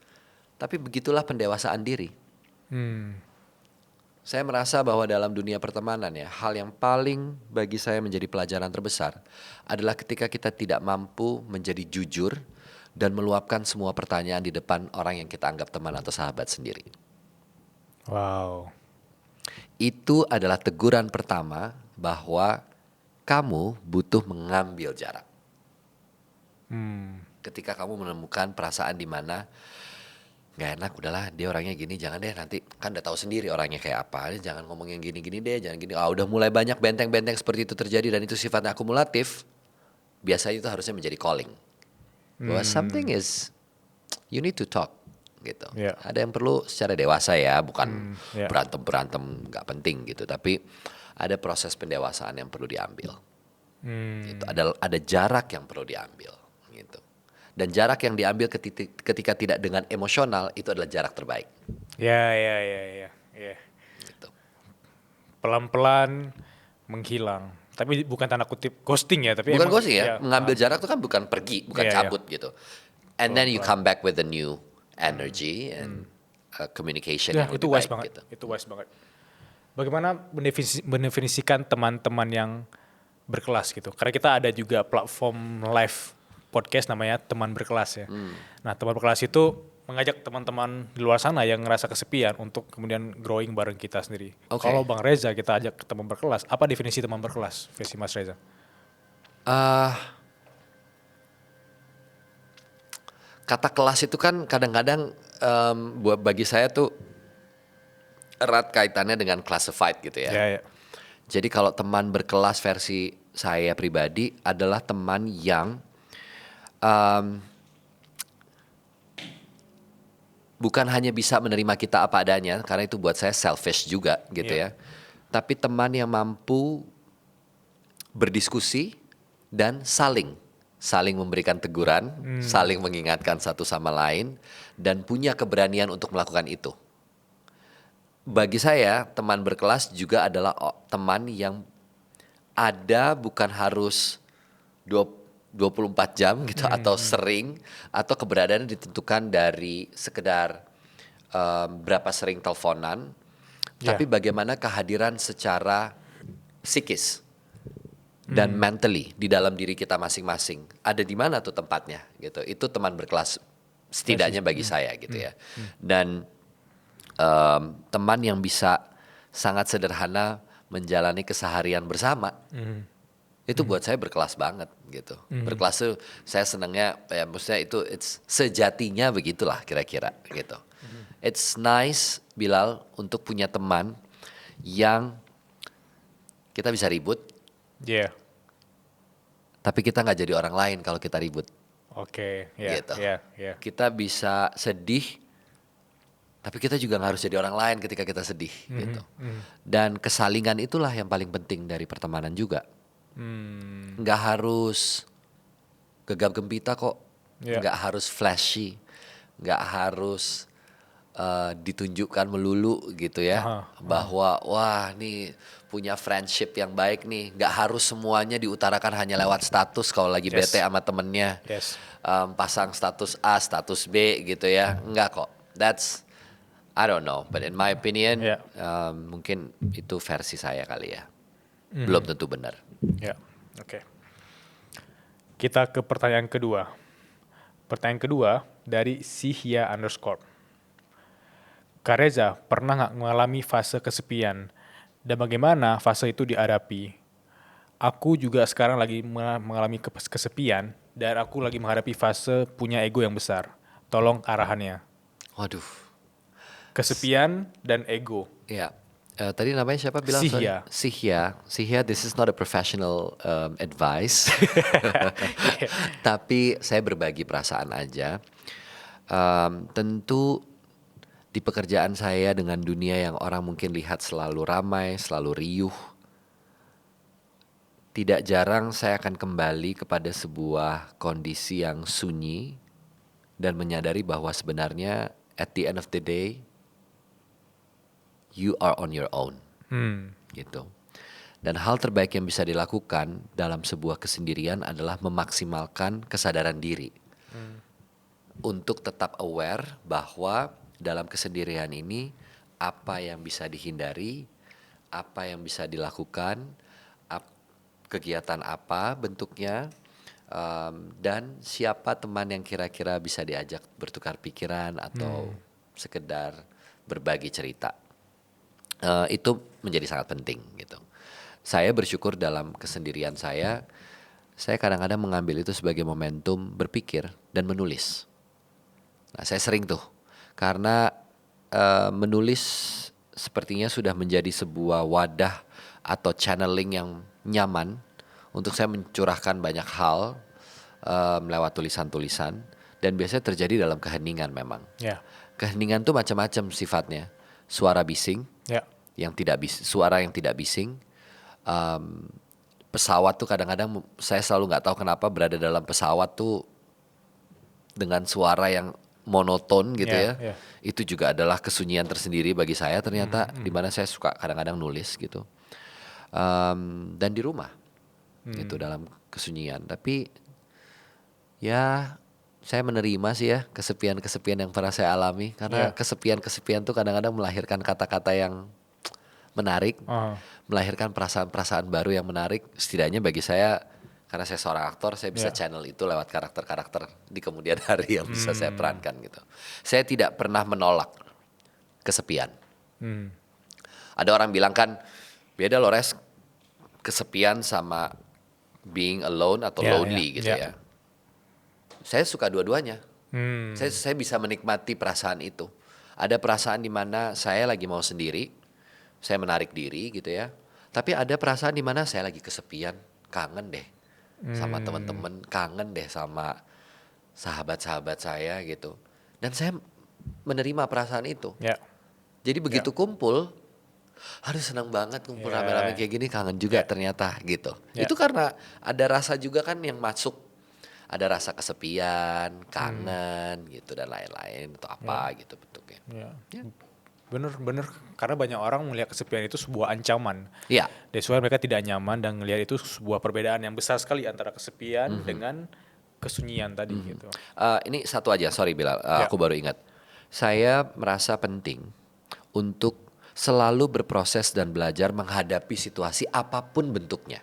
Tapi begitulah pendewasaan diri. Saya merasa bahwa dalam dunia pertemanan ya, hal yang paling bagi saya menjadi pelajaran terbesar adalah ketika kita tidak mampu menjadi jujur dan meluapkan semua pertanyaan di depan orang yang kita anggap teman atau sahabat sendiri. Wow. Itu adalah teguran pertama bahwa kamu butuh mengambil jarak. Ketika kamu menemukan perasaan di mana gak enak, udahlah dia orangnya gini, jangan deh, nanti kan udah tahu sendiri orangnya kayak apa, jangan ngomong yang gini-gini deh, jangan gini. Udah mulai banyak benteng-benteng seperti itu terjadi dan itu sifatnya akumulatif, biasanya itu harusnya menjadi calling. Bahwa something is, you need to talk gitu. Ada yang perlu secara dewasa ya, bukan berantem-berantem gak penting gitu, tapi ada proses pendewasaan yang perlu diambil. Gitu. Ada jarak yang perlu diambil. Gitu. Dan jarak yang diambil ketika tidak dengan emosional itu adalah jarak terbaik. Ya. Gitu. Pelan-pelan menghilang. Tapi bukan tanda kutip ghosting ya, tapi bukan ghosting ya. Mengambil jarak itu kan bukan pergi, bukan cabut gitu. And then you come back with a new energy and communication yang lebih baik. Gitu. Itu wise banget. Bagaimana mendefinisikan teman-teman yang berkelas gitu? Karena kita ada juga platform live podcast namanya Teman Berkelas ya. Nah, Teman Berkelas itu mengajak teman-teman di luar sana yang ngerasa kesepian untuk kemudian growing bareng kita sendiri. Kalau Bang Reza kita ajak ke teman berkelas, apa definisi teman berkelas versi Mas Reza? kata kelas itu kan kadang-kadang buat bagi saya tuh erat kaitannya dengan classified gitu ya. Ya, ya. Jadi kalau teman berkelas versi saya pribadi adalah teman yang bukan hanya bisa menerima kita apa adanya, karena itu buat saya selfish juga gitu Iya. ya. Tapi teman yang mampu berdiskusi dan saling memberikan teguran, saling mengingatkan satu sama lain, dan punya keberanian untuk melakukan itu. Bagi saya, teman berkelas juga adalah teman yang ada bukan harus 24 jam gitu atau sering, atau keberadaannya ditentukan dari sekedar berapa sering teleponan, tapi Ya. bagaimana kehadiran secara psikis dan mentally di dalam diri kita masing-masing. Ada di mana tuh tempatnya gitu. Itu teman berkelas setidaknya bagi saya gitu ya. Dan teman yang bisa sangat sederhana menjalani keseharian bersama. Itu buat saya berkelas banget gitu. Berkelas tuh saya senangnya ya maksudnya itu sejatinya begitulah kira-kira gitu. It's nice Bilal untuk punya teman yang kita bisa ribut, Ya. tapi kita nggak jadi orang lain kalau kita ribut Oke. Ya. gitu. Ya. Ya. Kita bisa sedih, tapi kita juga nggak harus jadi orang lain ketika kita sedih gitu. Dan kesalingan itulah yang paling penting dari pertemanan juga. Nggak harus gegap gempita kok, Ya. nggak harus flashy, nggak harus ditunjukkan melulu gitu ya, bahwa wah nih punya friendship yang baik nih, nggak harus semuanya diutarakan hanya lewat status kalau lagi Yes. bete sama temennya, Yes. pasang status A, status B gitu ya, nggak kok, that's I don't know, but in my opinion Ya. mungkin itu versi saya kali ya, belum tentu benar. Ya. Oke. Kita ke pertanyaan kedua. Pertanyaan kedua dari Sihya_. Kak Reza, pernah nggak mengalami fase kesepian? Dan bagaimana fase itu dihadapi? Aku juga sekarang lagi mengalami kesepian dan aku lagi menghadapi fase punya ego yang besar. Tolong arahannya. Waduh, Kesepian dan ego. ya. Tadi namanya siapa bilang? Sihya. Sihya, this is not a professional advice. Tapi saya berbagi perasaan aja. Tentu di pekerjaan saya dengan dunia yang orang mungkin lihat selalu ramai, selalu riuh, tidak jarang saya akan kembali kepada sebuah kondisi yang sunyi dan menyadari bahwa sebenarnya at the end of the day you are on your own gitu. Dan hal terbaik yang bisa dilakukan dalam sebuah kesendirian adalah memaksimalkan kesadaran diri untuk tetap aware bahwa dalam kesendirian ini apa yang bisa dihindari, apa yang bisa dilakukan, kegiatan apa bentuknya, dan siapa teman yang kira-kira bisa diajak bertukar pikiran atau sekedar berbagi cerita. Itu menjadi sangat penting gitu. Saya bersyukur dalam kesendirian saya kadang-kadang mengambil itu sebagai momentum berpikir dan menulis. Nah, saya sering tuh karena menulis sepertinya sudah menjadi sebuah wadah atau channeling yang nyaman untuk saya mencurahkan banyak hal lewat tulisan-tulisan, dan biasanya terjadi dalam keheningan memang. Ya. Keheningan tuh macam-macam sifatnya. Suara bising, Ya. suara yang tidak bising. Pesawat tuh kadang-kadang saya selalu nggak tahu kenapa berada dalam pesawat tuh dengan suara yang monoton gitu ya. Itu juga adalah kesunyian tersendiri bagi saya ternyata, di mana saya suka kadang-kadang nulis gitu. Dan di rumah gitu dalam kesunyian. Tapi ya saya menerima sih ya kesepian-kesepian yang pernah saya alami, karena kesepian-kesepian tuh kadang-kadang melahirkan kata-kata yang menarik, melahirkan perasaan-perasaan baru yang menarik. Setidaknya bagi saya, karena saya seorang aktor, saya bisa channel itu lewat karakter-karakter di kemudian hari yang bisa saya perankan gitu. Saya tidak pernah menolak kesepian. Ada orang bilang kan, beda loh Res, kesepian sama being alone atau lonely gitu ya. Saya suka dua-duanya. Saya bisa menikmati perasaan itu. Ada perasaan di mana saya lagi mau sendiri, saya menarik diri gitu ya. Tapi ada perasaan di mana saya lagi kesepian, kangen deh sama teman-teman, kangen deh sama sahabat-sahabat saya gitu. Dan saya menerima perasaan itu. Ya. Jadi begitu kumpul, aduh senang banget kumpul rame-rame kayak gini, kangen juga ternyata gitu. Ya. Itu karena ada rasa juga kan yang masuk. Ada rasa kesepian, kangen gitu dan lain-lain atau apa gitu bentuknya. Ya. Ya. Bener. Karena banyak orang melihat kesepian itu sebuah ancaman. Iya. That's why mereka tidak nyaman dan ngelihat itu sebuah perbedaan yang besar sekali antara kesepian dengan kesunyian tadi gitu. Ini satu aja, sorry Bilal, Ya. aku baru ingat. Saya merasa penting untuk selalu berproses dan belajar menghadapi situasi apapun bentuknya.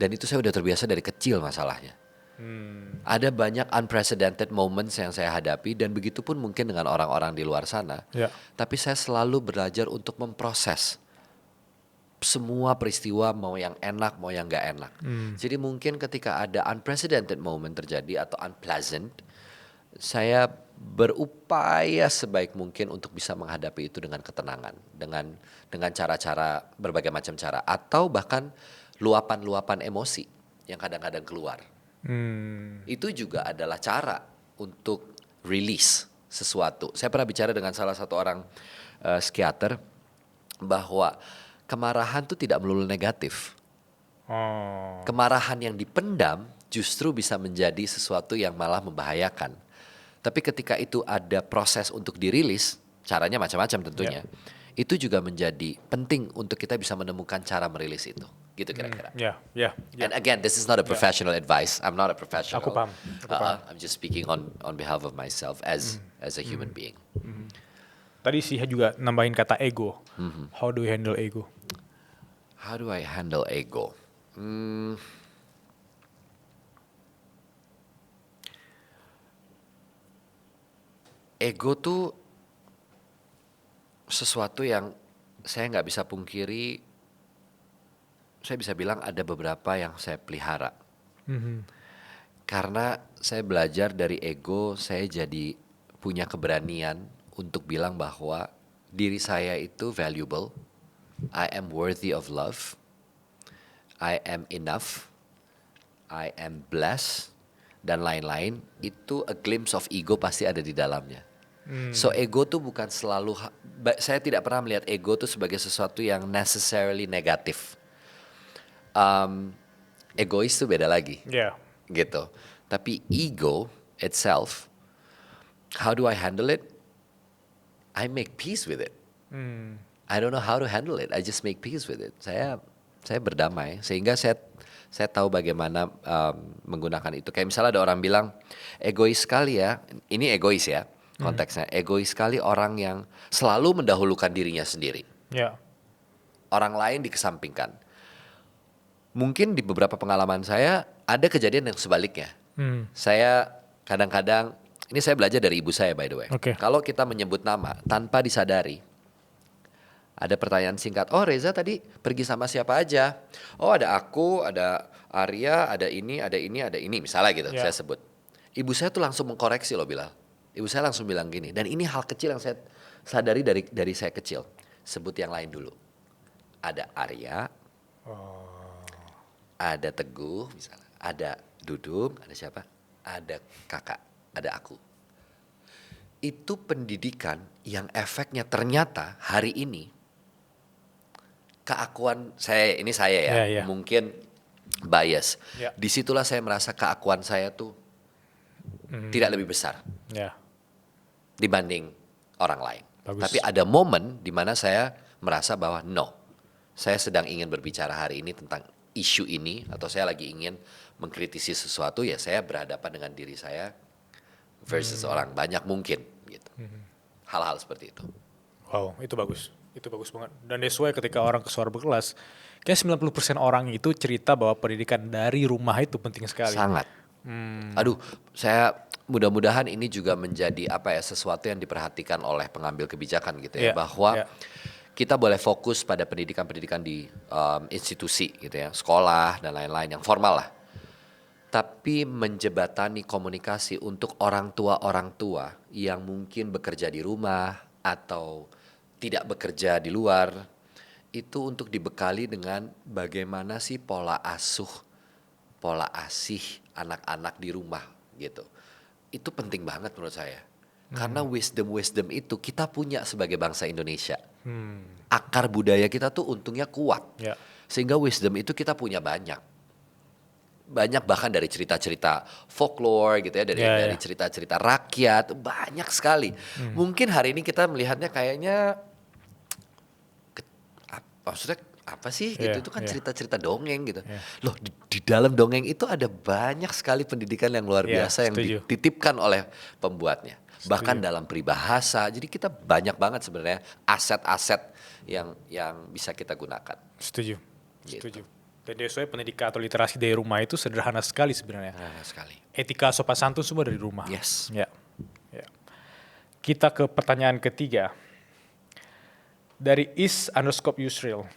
Dan itu saya udah terbiasa dari kecil masalahnya. Ada banyak unprecedented moments yang saya hadapi dan begitu pun mungkin dengan orang-orang di luar sana. Ya. Tapi saya selalu belajar untuk memproses semua peristiwa, mau yang enak mau yang gak enak. Jadi mungkin ketika ada unprecedented moment terjadi atau unpleasant, saya berupaya sebaik mungkin untuk bisa menghadapi itu dengan ketenangan, dengan cara-cara berbagai macam cara atau bahkan luapan-luapan emosi yang kadang-kadang keluar. Itu juga adalah cara untuk release sesuatu. Saya pernah bicara dengan salah satu orang psikiater bahwa kemarahan itu tidak melulu negatif. Oh. Kemarahan yang dipendam justru bisa menjadi sesuatu yang malah membahayakan. Tapi ketika itu ada proses untuk dirilis, caranya macam-macam tentunya. Itu juga menjadi penting untuk kita bisa menemukan cara merilis itu. Gitu kira-kira. Ya. And again, this is not a professional advice. I'm not a professional. Aku paham. I'm just speaking on behalf of myself as a human being. Tadi sih juga nambahin kata ego. How do you handle ego? How do I handle ego? Ego tuh sesuatu yang saya nggak bisa pungkiri. Saya bisa bilang ada beberapa yang saya pelihara. Karena saya belajar dari ego, saya jadi punya keberanian untuk bilang bahwa diri saya itu valuable. I am worthy of love. I am enough. I am blessed. Dan lain-lain. Itu a glimpse of ego pasti ada di dalamnya. So ego tuh bukan selalu, saya tidak pernah melihat ego tuh sebagai sesuatu yang necessarily negatif. Egois tuh beda lagi. Ya. Gitu. Tapi ego itself, how do I handle it? I make peace with it. I don't know how to handle it. I just make peace with it. Saya berdamai sehingga saya tahu bagaimana menggunakan itu. Kayak misalnya ada orang bilang egois sekali ya. Ini egois ya konteksnya. Egois sekali orang yang selalu mendahulukan dirinya sendiri. Ya. Orang lain dikesampingkan. Mungkin di beberapa pengalaman saya ada kejadian yang sebaliknya. Saya kadang-kadang, ini saya belajar dari ibu saya by the way. Oke. Kalau kita menyebut nama tanpa disadari, ada pertanyaan singkat, oh Reza tadi pergi sama siapa aja? Oh ada aku, ada Arya, ada ini, misalnya gitu saya sebut. Ibu saya tuh langsung mengkoreksi loh Bilal. Ibu saya langsung bilang gini, dan ini hal kecil yang saya sadari dari saya kecil. Sebut yang lain dulu. Ada Arya, ada Teguh misalnya, ada Dudung, ada siapa? Ada kakak, ada aku. Itu pendidikan yang efeknya ternyata hari ini keakuan saya ya. Mungkin bias. Disitulah saya merasa keakuan saya tuh tidak lebih besar dibanding orang lain. Bagus. Tapi ada momen di mana saya merasa bahwa saya sedang ingin berbicara hari ini tentang isu ini atau saya lagi ingin mengkritisi sesuatu, ya saya berhadapan dengan diri saya versus orang banyak mungkin gitu. Hal-hal seperti itu. Wow, itu bagus. Itu bagus banget. Dan that's why ketika orang ke suara berkelas, kayak 90% orang itu cerita bahwa pendidikan dari rumah itu penting sekali. Sangat. Aduh, saya mudah-mudahan ini juga menjadi sesuatu yang diperhatikan oleh pengambil kebijakan gitu ya, bahwa kita boleh fokus pada pendidikan-pendidikan di institusi gitu ya, sekolah dan lain-lain yang formal lah. tapi menjebatani komunikasi untuk orang tua yang mungkin bekerja di rumah atau tidak bekerja di luar, itu untuk dibekali dengan bagaimana sih pola asih anak-anak di rumah gitu. Itu penting banget menurut saya. Karena wisdom itu kita punya sebagai bangsa Indonesia. Akar budaya kita tuh untungnya kuat. Ya. Sehingga wisdom itu kita punya banyak. Banyak bahkan dari cerita-cerita folklore gitu ya, dari cerita-cerita rakyat, banyak sekali. Mungkin hari ini kita melihatnya kayaknya maksudnya apa sih gitu, itu kan cerita-cerita dongeng gitu. Loh di dalam dongeng itu ada banyak sekali pendidikan yang luar biasa yang dititipkan oleh pembuatnya. Bahkan dalam peribahasa, jadi kita banyak banget sebenarnya aset-aset yang bisa kita gunakan. Setuju. Gitu. Setuju. Dan sesuai pendidikan atau literasi dari rumah itu sederhana sekali sebenarnya. Sekali. Etika sopan santun semua dari rumah. Yes. Ya. Kita ke pertanyaan ketiga. Dari is_Yusril.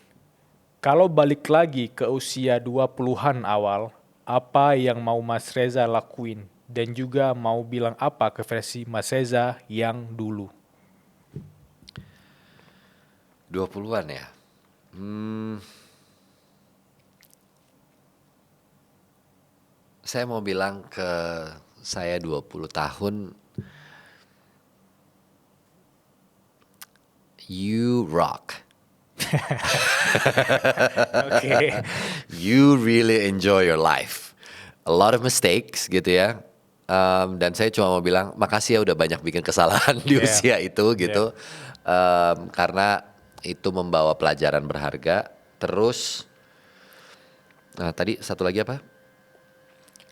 Kalau balik lagi ke usia 20-an awal, apa yang mau Mas Reza lakuin? Dan juga mau bilang apa ke versi Mas Reza yang dulu? 20-an ya? Saya mau bilang ke saya 20 tahun, you rock. Oke. You really enjoy your life. A lot of mistakes gitu ya. Dan saya cuma mau bilang makasih ya udah banyak bikin kesalahan di usia itu gitu. Karena itu membawa pelajaran berharga. Terus, tadi satu lagi apa?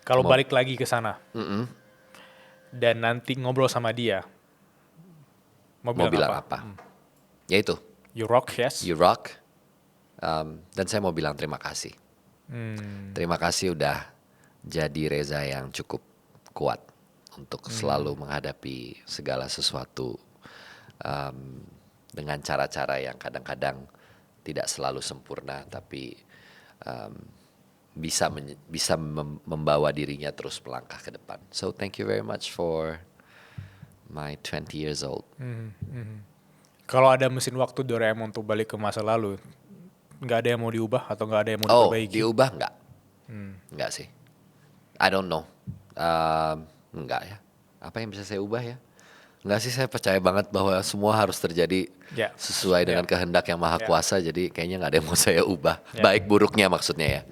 Kalau balik lagi ke sana dan nanti ngobrol sama dia, mau bilang apa? Ya itu. You rock, yes. You rock. Dan saya mau bilang terima kasih. Terima kasih udah jadi Reza yang cukup kuat untuk selalu menghadapi segala sesuatu dengan cara-cara yang kadang-kadang tidak selalu sempurna, tapi bisa membawa dirinya terus melangkah ke depan. So thank you very much for my 20 years old. Kalau ada mesin waktu Doraemon untuk balik ke masa lalu, nggak ada yang mau diubah atau nggak ada yang mau diperbaiki? Diubah nggak? Nggak sih. I don't know. Nggak ya. Apa yang bisa saya ubah ya? Nggak sih, saya percaya banget bahwa semua harus terjadi sesuai dengan kehendak yang maha kuasa. Jadi kayaknya nggak ada yang mau saya ubah. Baik buruknya maksudnya ya.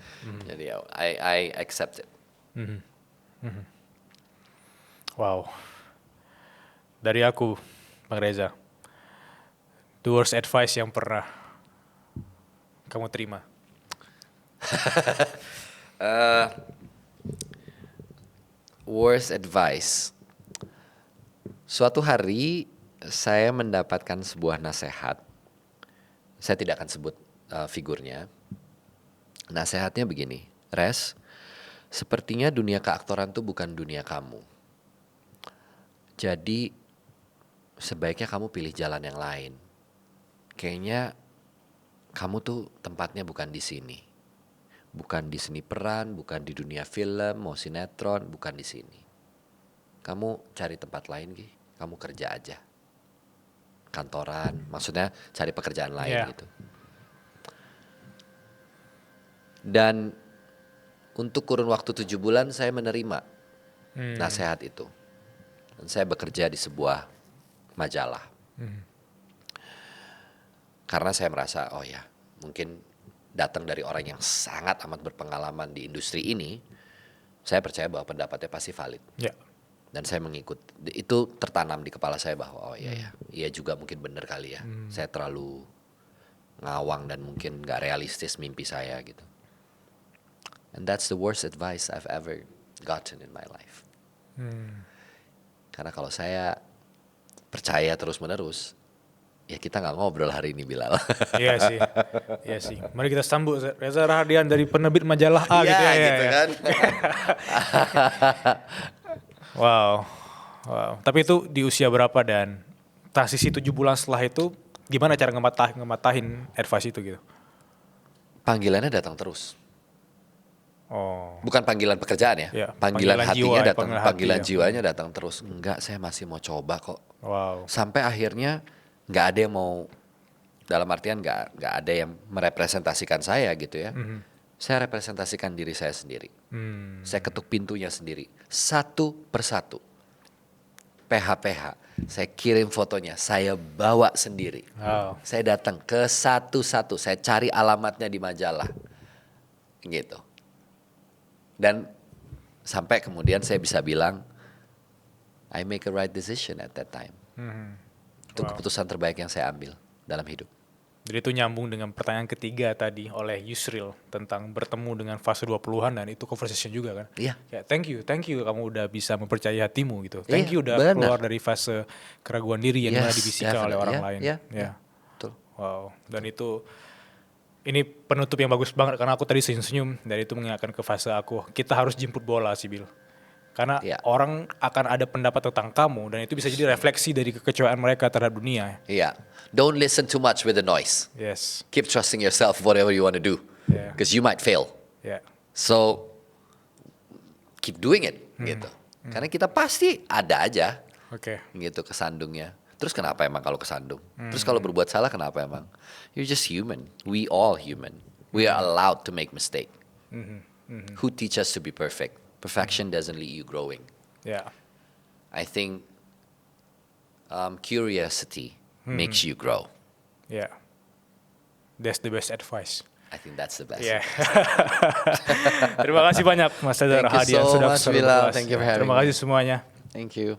Jadi I accept it. Wow. Dari aku, Bang Reza, the worst advice yang pernah kamu terima? Worst advice. Suatu hari saya mendapatkan sebuah nasihat. Saya tidak akan sebut figurnya. Nasihatnya begini, Res, sepertinya dunia keaktoran tuh bukan dunia kamu. Jadi sebaiknya kamu pilih jalan yang lain. Kayaknya kamu tuh tempatnya bukan di sini. Bukan di seni peran, bukan di dunia film, mau sinetron, bukan di sini. Kamu cari tempat lain, Gi. Kamu kerja aja. Kantoran, maksudnya cari pekerjaan lain gitu. Dan untuk kurun waktu 7 bulan saya menerima nasihat itu. Dan saya bekerja di sebuah majalah. Karena saya merasa, oh ya, mungkin datang dari orang yang sangat amat berpengalaman di industri ini, saya percaya bahwa pendapatnya pasti valid. Dan saya mengikut, itu tertanam di kepala saya bahwa oh iya juga mungkin benar kali ya. Saya terlalu ngawang dan mungkin gak realistis mimpi saya gitu. And that's the worst advice I've ever gotten in my life. Karena kalau saya percaya terus-menerus, ya kita gak ngobrol hari ini, Bilal. Iya sih. Mari kita sambut Reza Rahadian dari penerbit majalah A gitu ya. Gitu kan. Wow. Tapi itu di usia berapa dan transisi 7 bulan setelah itu gimana cara ngematahin advice itu gitu? Panggilannya datang terus. Oh. Bukan panggilan pekerjaan ya, Ya, panggilan panggilan hatinya jiwa, datang, panggilan panggilan hati ya. jiwanya datang terus. Enggak, saya masih mau coba kok. Wow. Sampai akhirnya nggak ada yang mau, dalam artian nggak ada yang merepresentasikan saya gitu ya. Saya representasikan diri saya sendiri. Saya ketuk pintunya sendiri, satu persatu. PH, saya kirim fotonya, saya bawa sendiri. Wow. Saya datang ke satu-satu, saya cari alamatnya di majalah, gitu. Dan sampai kemudian saya bisa bilang, I make a right decision at that time. Itu Wow. keputusan terbaik yang saya ambil dalam hidup. Jadi itu nyambung dengan pertanyaan ketiga tadi oleh Yusril tentang bertemu dengan fase 20-an dan itu conversation juga kan. Iya. Kayak thank you kamu udah bisa mempercayai hatimu gitu. Thank Iya, you udah benar. keluar dari fase keraguan diri yang dimana Yes, dibisikkan oleh definitely. orang Yeah, lain. yeah, Ya. Betul. Wow. Dan itu ini penutup yang bagus banget karena aku tadi senyum dan itu mengingatkan ke fase aku. Kita harus jemput bola sih Bill. Karena Iya. orang akan ada pendapat tentang kamu dan itu bisa jadi refleksi dari kekecewaan mereka terhadap dunia. Iya. Don't listen too much with the noise. Yes. Keep trusting yourself whatever you want to do. Yeah. Because you might fail. Ya. So keep doing it gitu. Karena kita pasti ada aja Oke. gitu kesandungnya. Terus kenapa emang kalau kesandung? Terus kalau berbuat salah kenapa emang? You're just human. We all human. We are allowed to make mistake. Who teach us to be perfect? Perfection doesn't lead you growing. Ya. I think curiosity makes you grow. Ya. That's the best advice. I think that's the best. Ya. Terima kasih banyak Mas Cesar Thank you Hadian so sudah much, bersama Bilal. kelas. Thank you for having Terima me. kasih semuanya. Thank you.